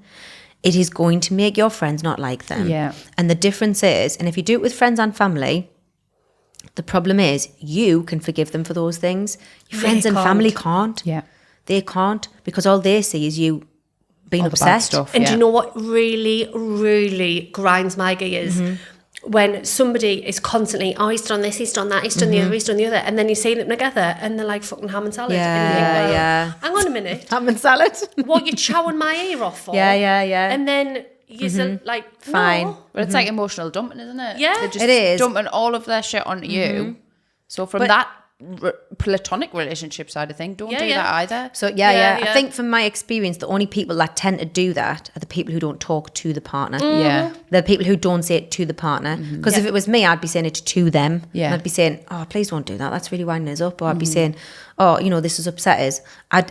Speaker 1: it is going to make your friends not like them.
Speaker 2: Yeah.
Speaker 1: And the difference is, and if you do it with friends and family, the problem is you can forgive them for those things. Your friends and family can't.
Speaker 2: Yeah.
Speaker 1: They can't, because all they see is you being
Speaker 2: All the bad
Speaker 1: upset.
Speaker 2: stuff.
Speaker 3: And do you know what really, really grinds my gears? When somebody is constantly, oh, he's done this, he's done that, he's done the other, he's done the other, and then you see them together and they're like fucking ham and salad.
Speaker 1: Yeah,
Speaker 3: and you think, well,
Speaker 1: yeah.
Speaker 3: hang on a minute.
Speaker 1: Ham and salad.
Speaker 3: What, you're chowing my ear off for?
Speaker 1: Yeah.
Speaker 3: And then you're like,
Speaker 1: Fine.
Speaker 3: no.
Speaker 2: But it's like emotional dumping, isn't it?
Speaker 3: Yeah.
Speaker 2: They're just
Speaker 1: It is.
Speaker 2: dumping all of their shit onto you. So from that platonic relationship side of thing, don't do that either.
Speaker 1: So
Speaker 3: Yeah.
Speaker 1: I think from my experience, the only people that tend to do that are the people who don't talk to the partner.
Speaker 2: Yeah.
Speaker 1: They're the people who don't say it to the partner. Because if it was me, I'd be saying it to them.
Speaker 2: Yeah.
Speaker 1: And I'd be saying, oh, please don't do that. That's really winding us up. Or I'd be saying, oh, this has upset us. I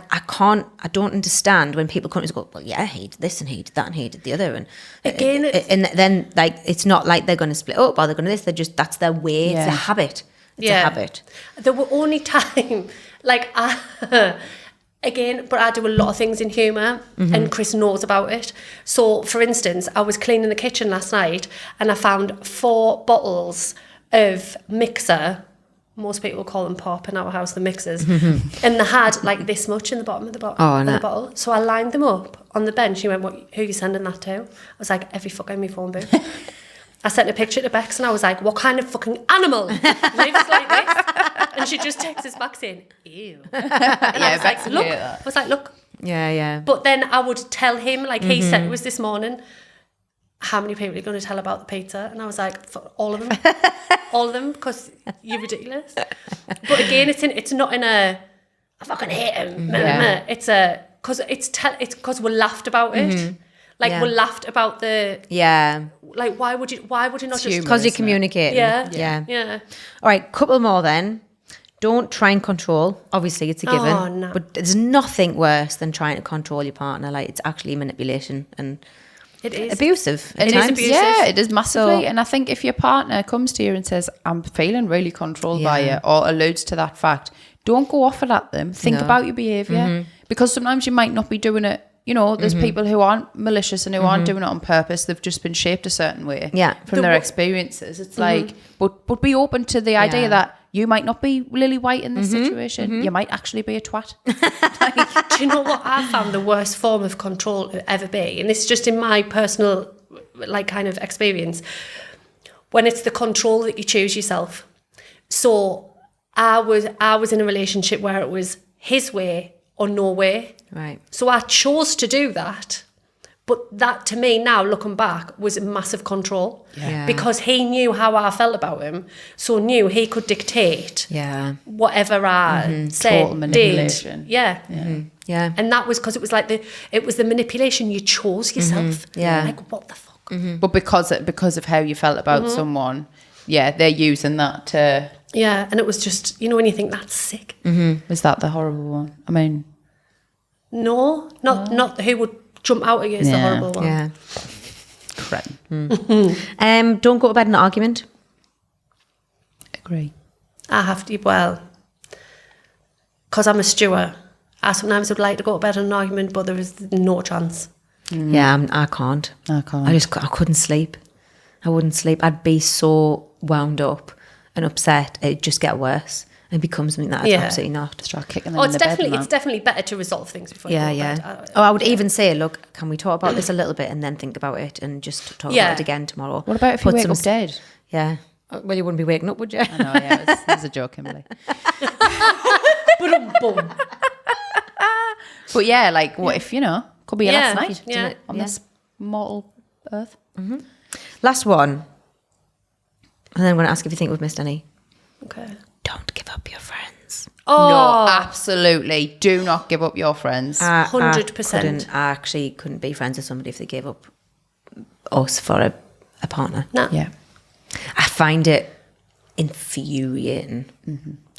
Speaker 1: don't understand when people come and go, well, yeah, he did this and he did that and he did the other. And
Speaker 3: Again,
Speaker 1: and then like, it's not like they're going to split up or they're going to this. They're just, that's their way. It's a habit. It's a habit.
Speaker 3: There were only time, like, again, but I do a lot of things in humour and Chris knows about it. So, for instance, I was cleaning the kitchen last night and I found 4 bottles of mixer. Most people call them pop in our house, the mixers. And they had like this much in the bottom of the bottle. So I lined them up on the bench. He went, who are you sending that to? I was like, every fucking me phone booth. I sent a picture to Bex and I was like, what kind of fucking animal lives like this? And she just texts us back saying, ew. And I was like, look. I was like, look.
Speaker 1: Yeah.
Speaker 3: But then I would tell him, like he said to us this morning, how many people are you going to tell about the pizza? And I was like, for all of them. All of them, because you're ridiculous. But again, it's not in a, I fucking hate him.
Speaker 2: Yeah.
Speaker 3: It's a, because it's because we laughed about it. Like we laughed about the like why would you not just
Speaker 1: because you communicate.
Speaker 3: Yeah.
Speaker 1: All right, couple more then. Don't try and control. Obviously, it's a given.
Speaker 3: Oh, no.
Speaker 1: But there's nothing worse than trying to control your partner. Like, it's actually manipulation and
Speaker 3: it is
Speaker 1: abusive.
Speaker 3: It is abusive.
Speaker 2: Yeah, it is massively. And I think if your partner comes to you and says, I'm feeling really controlled by you, or alludes to that fact, don't go off it at them. Think about your behaviour. Because sometimes you might not be doing it. There's people who aren't malicious and who aren't doing it on purpose. They've just been shaped a certain way from their experiences. It's like, but be open to the idea that you might not be Lily White in this situation. You might actually be a twat.
Speaker 3: Do you know what I found the worst form of control to ever be? And this is just in my personal, like, kind of experience. When it's the control that you choose yourself. So I was in a relationship where it was his way or no way.
Speaker 1: Right.
Speaker 3: So I chose to do that. But that, to me, now looking back, was massive control.
Speaker 1: Yeah.
Speaker 3: Because he knew how I felt about him, so knew he could dictate whatever I said,
Speaker 2: Total manipulation.
Speaker 3: did. Yeah. And that was because it was like the manipulation. You chose yourself. Like, what the fuck?
Speaker 2: But because of how you felt about someone, they're using that to...
Speaker 3: Yeah, and it was just, when you think that's sick.
Speaker 2: Is that the horrible one? I mean...
Speaker 3: No, not who would jump out at you is the horrible one.
Speaker 1: Yeah.
Speaker 2: Correct.
Speaker 1: Don't go to bed in an argument.
Speaker 2: Agree.
Speaker 3: I have to, because I'm a steward, I sometimes would like to go to bed in an argument, but there is no chance.
Speaker 1: Yeah, I can't. I couldn't sleep. I wouldn't sleep. I'd be so wound up and upset. It'd just get worse. It becomes something that is absolutely not.
Speaker 2: Start kicking them in the bed.
Speaker 3: It's definitely better to resolve things before you go to bed.
Speaker 1: I would even say, look, can we talk about this a little bit and then think about it and just talk about it again tomorrow?
Speaker 2: What about if you wake up dead?
Speaker 1: Yeah. Well, you wouldn't be waking up, would you?
Speaker 2: I know, it was a joke, Kimberly.
Speaker 3: Boom.
Speaker 2: But yeah, like, what if, Could be your
Speaker 3: Yeah,
Speaker 2: last night
Speaker 3: yeah.
Speaker 2: on this mortal earth.
Speaker 1: Last one. And then I'm going to ask if you think we've missed any.
Speaker 3: Okay.
Speaker 1: Don't give up your friends.
Speaker 3: Oh,
Speaker 2: No, absolutely. Do not give up your friends.
Speaker 3: 100%.
Speaker 1: I actually couldn't be friends with somebody if they gave up us for a partner.
Speaker 3: No.
Speaker 2: Yeah.
Speaker 1: I find it infuriating.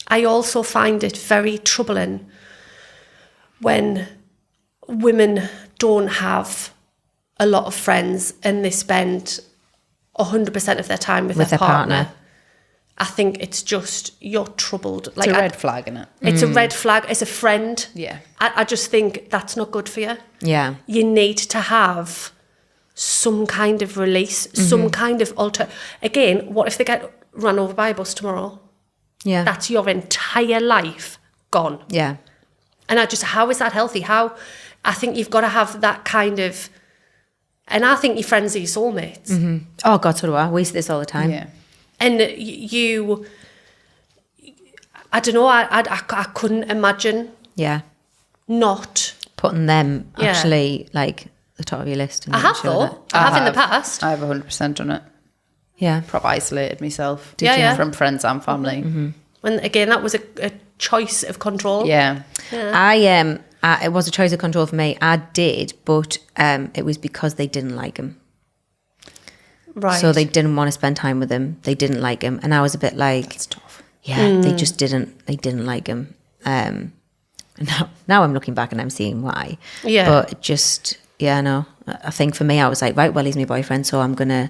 Speaker 3: I also find it very troubling when women don't have a lot of friends and they spend 100% of their time with their partner. I think it's just, you're troubled.
Speaker 2: It's a red flag, isn't it?
Speaker 3: It's a red flag. As a friend,
Speaker 2: Yeah.
Speaker 3: I just think that's not good for you.
Speaker 1: Yeah.
Speaker 3: You need to have some kind of release, some kind of alter. Again, what if they get run over by a bus tomorrow?
Speaker 1: Yeah.
Speaker 3: That's your entire life gone.
Speaker 1: Yeah.
Speaker 3: And how is that healthy? I think you've got to have that kind of, and I think your friends are your soulmates.
Speaker 1: Oh, God, so do I. We say this all the time.
Speaker 2: Yeah.
Speaker 3: And I don't know, I couldn't imagine
Speaker 1: Yeah.
Speaker 3: not.
Speaker 1: Putting them
Speaker 3: Yeah.
Speaker 1: actually, like, the top of your list. And
Speaker 3: I
Speaker 1: making
Speaker 3: have
Speaker 1: sure
Speaker 3: though.
Speaker 1: that-
Speaker 3: I have in the past.
Speaker 2: I have 100% done it.
Speaker 1: Yeah.
Speaker 2: Probably isolated myself.
Speaker 3: Did you?
Speaker 2: From friends and family.
Speaker 3: When again, that was a choice of control.
Speaker 2: Yeah.
Speaker 1: It was a choice of control for me. I did, but it was because they didn't like him.
Speaker 3: Right.
Speaker 1: So they didn't want to spend time with him. They didn't like him. And I was a bit like,
Speaker 2: It's tough.
Speaker 1: yeah, they just didn't. They didn't like him. And now I'm looking back and I'm seeing why.
Speaker 3: Yeah.
Speaker 1: But just, yeah, no. I think for me, I was like, right, well, he's my boyfriend, so I'm going to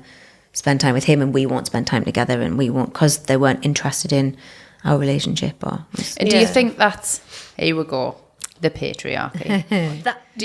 Speaker 1: spend time with him and we won't spend time together and we won't, because they weren't interested in our relationship.
Speaker 2: And do you
Speaker 3: Yeah.
Speaker 2: think that's, here we go, the patriarchy?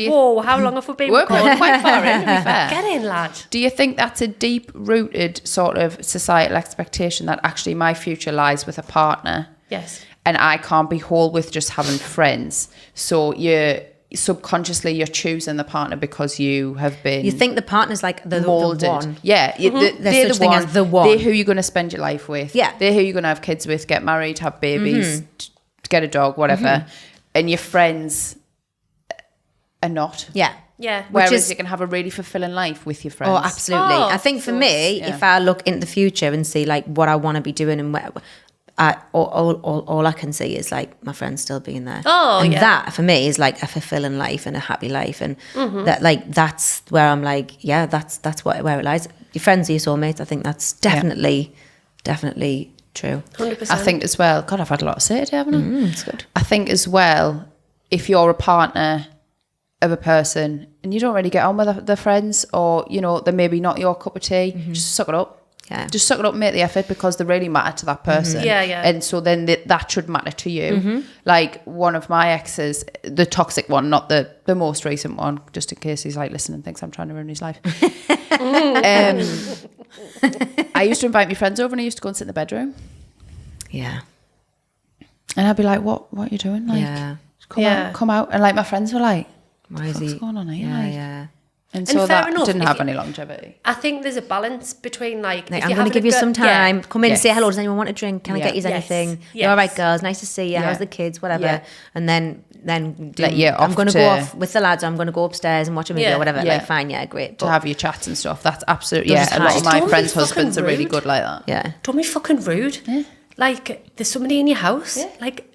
Speaker 3: Whoa, how long have we been
Speaker 2: We're
Speaker 3: recording?
Speaker 2: quite far in, to be fair.
Speaker 3: Get in, lad.
Speaker 2: Do you think that's a deep-rooted sort of societal expectation that actually my future lies with a partner?
Speaker 3: Yes.
Speaker 2: And I can't be whole with just having friends. So you're choosing the partner because you have been
Speaker 1: You think the partner's like the
Speaker 2: molded.
Speaker 1: one.
Speaker 2: Yeah,
Speaker 1: There's
Speaker 2: they're
Speaker 1: such thing as the one.
Speaker 2: They're who you're going to spend your life with.
Speaker 1: Yeah.
Speaker 2: They're who you're going to have kids with, get married, have babies, get a dog, whatever. And your friends are not.
Speaker 1: Yeah.
Speaker 3: Yeah.
Speaker 2: Whereas you can have a really fulfilling life with your friends.
Speaker 1: Oh, absolutely.
Speaker 3: Oh,
Speaker 1: I think for
Speaker 2: so
Speaker 1: me,
Speaker 2: it's- yeah.
Speaker 1: if I look into the future and see like what I want to be doing and where, all I can see is like my friends still being there.
Speaker 3: Oh,
Speaker 1: and
Speaker 3: yeah.
Speaker 1: that for me is like a fulfilling life and a happy life, and that like that's where I'm like, yeah, that's where it lies. Your friends are your soulmates. I think that's definitely true.
Speaker 3: 100%.
Speaker 2: I think as well, God, I've had a lot to say today, haven't I?
Speaker 1: It's good.
Speaker 2: I think as well, if you're a partner of a person and you don't really get on with their friends, or, you know, they're maybe not your cup of tea, just suck it up.
Speaker 1: Yeah.
Speaker 2: Just suck it up and make the effort, because they really matter to that person.
Speaker 3: Yeah, yeah.
Speaker 2: And so then that should matter to you. Like one of my exes, the toxic one, not the most recent one, just in case he's like listening and thinks I'm trying to ruin his life. I used to invite my friends over and I used to go and sit in the bedroom.
Speaker 1: Yeah.
Speaker 2: And I'd be like, what are you doing? Like,
Speaker 1: Yeah.
Speaker 2: come out. And like my friends were like,
Speaker 1: Why is
Speaker 2: what's
Speaker 1: he
Speaker 2: going on here?
Speaker 1: Yeah,
Speaker 2: Like,
Speaker 1: yeah.
Speaker 2: And so
Speaker 3: fair
Speaker 2: that
Speaker 3: enough,
Speaker 2: didn't
Speaker 3: if
Speaker 2: have
Speaker 3: you-
Speaker 2: any longevity.
Speaker 3: I think there's a balance between like,
Speaker 1: Like,
Speaker 3: if
Speaker 1: I'm
Speaker 3: you're
Speaker 1: going to
Speaker 3: having
Speaker 1: give
Speaker 3: a
Speaker 1: you
Speaker 3: good-
Speaker 1: some time.
Speaker 3: Yeah.
Speaker 1: Come in and
Speaker 2: Yes.
Speaker 1: say hello. Does anyone want a drink? Can I
Speaker 2: Yeah.
Speaker 1: get you
Speaker 3: Yes.
Speaker 1: anything?
Speaker 3: Yes.
Speaker 1: You're all right, girls. Nice to see you.
Speaker 2: Yeah.
Speaker 1: How's the kids? Whatever.
Speaker 2: Yeah.
Speaker 1: And then
Speaker 2: Let you
Speaker 1: I'm
Speaker 2: off
Speaker 1: going to
Speaker 2: to-
Speaker 1: go off with the lads. I'm going to go upstairs and watch a movie
Speaker 3: Yeah.
Speaker 1: or whatever.
Speaker 2: Yeah.
Speaker 1: Like, fine, yeah, great.
Speaker 2: To
Speaker 1: But
Speaker 2: have your chats and stuff. That's absolutely,
Speaker 1: They'll just
Speaker 2: a lot
Speaker 1: hide.
Speaker 2: of my
Speaker 3: Don't be
Speaker 2: friends'
Speaker 3: fucking
Speaker 2: husbands are really
Speaker 3: rude.
Speaker 2: good like that.
Speaker 1: yeah.
Speaker 3: Don't be fucking rude. Like, there's somebody in your house.
Speaker 2: Yeah.
Speaker 3: Like,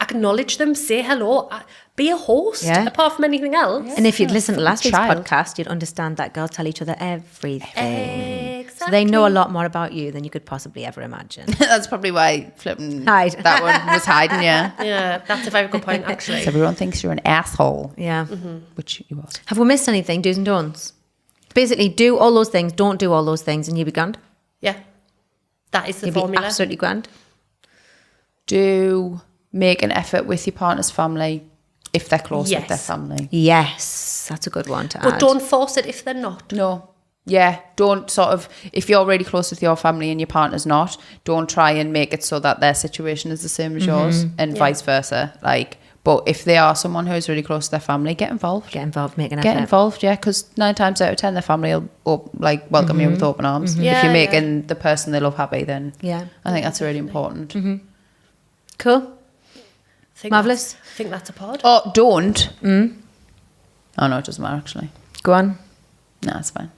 Speaker 3: acknowledge them, say hello, be a host,
Speaker 1: Yeah.
Speaker 3: apart from anything else.
Speaker 1: And if you'd listened to last week's
Speaker 2: child.
Speaker 1: podcast, you'd understand that girls tell each other everything.
Speaker 3: Exactly.
Speaker 1: So they know a lot more about you than you could possibly ever imagine.
Speaker 2: That's probably why flipping
Speaker 1: Hide.
Speaker 2: that one was hiding, yeah.
Speaker 3: Yeah, that's a very good point, actually.
Speaker 2: So everyone thinks you're an asshole,
Speaker 1: Yeah.
Speaker 2: which you was.
Speaker 1: Have we missed anything? Do's and don'ts? Basically, do all those things, don't do all those things, and you'll be grand.
Speaker 3: Yeah. That is the
Speaker 1: You'll be
Speaker 3: formula.
Speaker 1: absolutely grand.
Speaker 2: Do make an effort with your partner's family if they're close with
Speaker 3: Yes.
Speaker 2: their family.
Speaker 1: Yes, that's a good one to
Speaker 3: But
Speaker 1: add.
Speaker 3: don't force it if they're not.
Speaker 2: No. Yeah, don't sort of, if you're really close with your family and your partner's not, don't try and make it so that their situation is the same as yours, and vice versa. Like, but if they are someone who's really close to their family, get involved.
Speaker 1: Get involved, make an
Speaker 2: Get
Speaker 1: effort.
Speaker 2: involved, yeah, because 9 times out of 10, their family will welcome you with open arms.
Speaker 3: Yeah,
Speaker 2: if you're
Speaker 3: yeah.
Speaker 2: making the person they love happy, then
Speaker 1: Yeah.
Speaker 2: I think that's really important.
Speaker 1: Cool.
Speaker 3: Think
Speaker 1: Marvellous.
Speaker 3: I think that's a pod.
Speaker 2: Or don't Oh no, it doesn't matter actually.
Speaker 1: Go on.
Speaker 2: No, it's fine.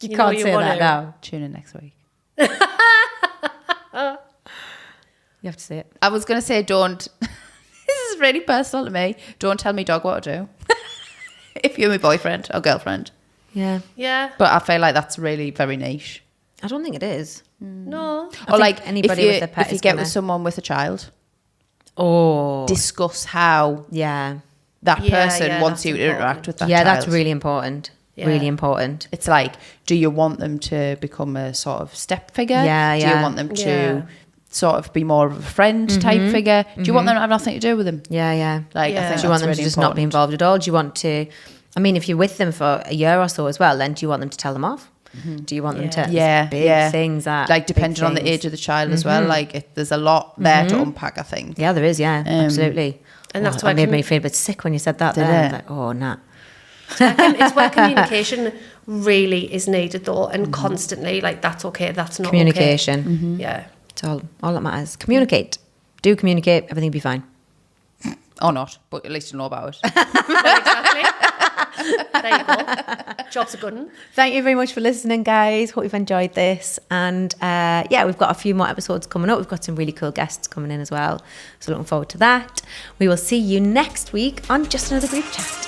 Speaker 1: You
Speaker 3: know
Speaker 1: can't
Speaker 3: you
Speaker 1: say
Speaker 3: want
Speaker 1: that
Speaker 3: to.
Speaker 1: now.
Speaker 2: Tune in next week.
Speaker 1: You have to say it.
Speaker 2: I was going to say don't. This is really personal to me. Don't tell me dog what to do. If you're my boyfriend or girlfriend.
Speaker 1: Yeah.
Speaker 3: Yeah.
Speaker 2: But I feel like that's really very niche.
Speaker 1: I don't think it is.
Speaker 3: No.
Speaker 2: Or like
Speaker 1: anybody with a pet
Speaker 2: if you
Speaker 1: is
Speaker 2: get
Speaker 1: gonna-
Speaker 2: with someone with a child,
Speaker 1: Oh.
Speaker 2: discuss how
Speaker 1: Yeah.
Speaker 2: that
Speaker 3: Yeah,
Speaker 2: person
Speaker 3: yeah,
Speaker 2: wants
Speaker 3: that's
Speaker 2: you to interact
Speaker 3: important.
Speaker 2: with that
Speaker 1: Yeah,
Speaker 2: child.
Speaker 1: that's really important.
Speaker 3: Yeah.
Speaker 1: Really important.
Speaker 2: It's like, do you want them to become a sort of step figure?
Speaker 1: Yeah,
Speaker 2: Do you
Speaker 1: yeah.
Speaker 2: want them to
Speaker 3: Yeah.
Speaker 2: sort of be more of a friend type figure? Do you want them to have nothing to do with them?
Speaker 1: Yeah, yeah.
Speaker 2: Like, I
Speaker 3: Yeah.
Speaker 2: think
Speaker 1: Do you want them
Speaker 2: that's
Speaker 1: to
Speaker 2: really
Speaker 1: just not be
Speaker 2: important.
Speaker 1: involved at all? Do you want to, I mean, if you're with them for a year or so as well, then do you want them to tell them off? Do you want them to,
Speaker 2: Yeah,
Speaker 1: big
Speaker 2: yeah.
Speaker 1: things that,
Speaker 2: Like,
Speaker 1: big
Speaker 2: depending on the
Speaker 1: things.
Speaker 2: age of the child as well. Like, there's a lot there to unpack, I think.
Speaker 1: Yeah, there is, yeah, absolutely.
Speaker 3: And that's
Speaker 1: Oh,
Speaker 3: why
Speaker 1: it made me feel a bit sick when you said that
Speaker 2: Did
Speaker 1: there. I was
Speaker 2: it?
Speaker 1: like, oh, nah.
Speaker 3: It's where communication really is needed though, and constantly, like, that's okay, that's not
Speaker 1: Communication.
Speaker 3: okay. Yeah.
Speaker 1: It's all that matters. Communicate. Do communicate, everything will be fine.
Speaker 2: Or not, but at least you know about it.
Speaker 3: Exactly. There you go. Job's a good one.
Speaker 1: Thank you very much for listening, guys. Hope you've enjoyed this. And yeah, we've got a few more episodes coming up. We've got some really cool guests coming in as well. So looking forward to that. We will see you next week on Just Another Group Chat.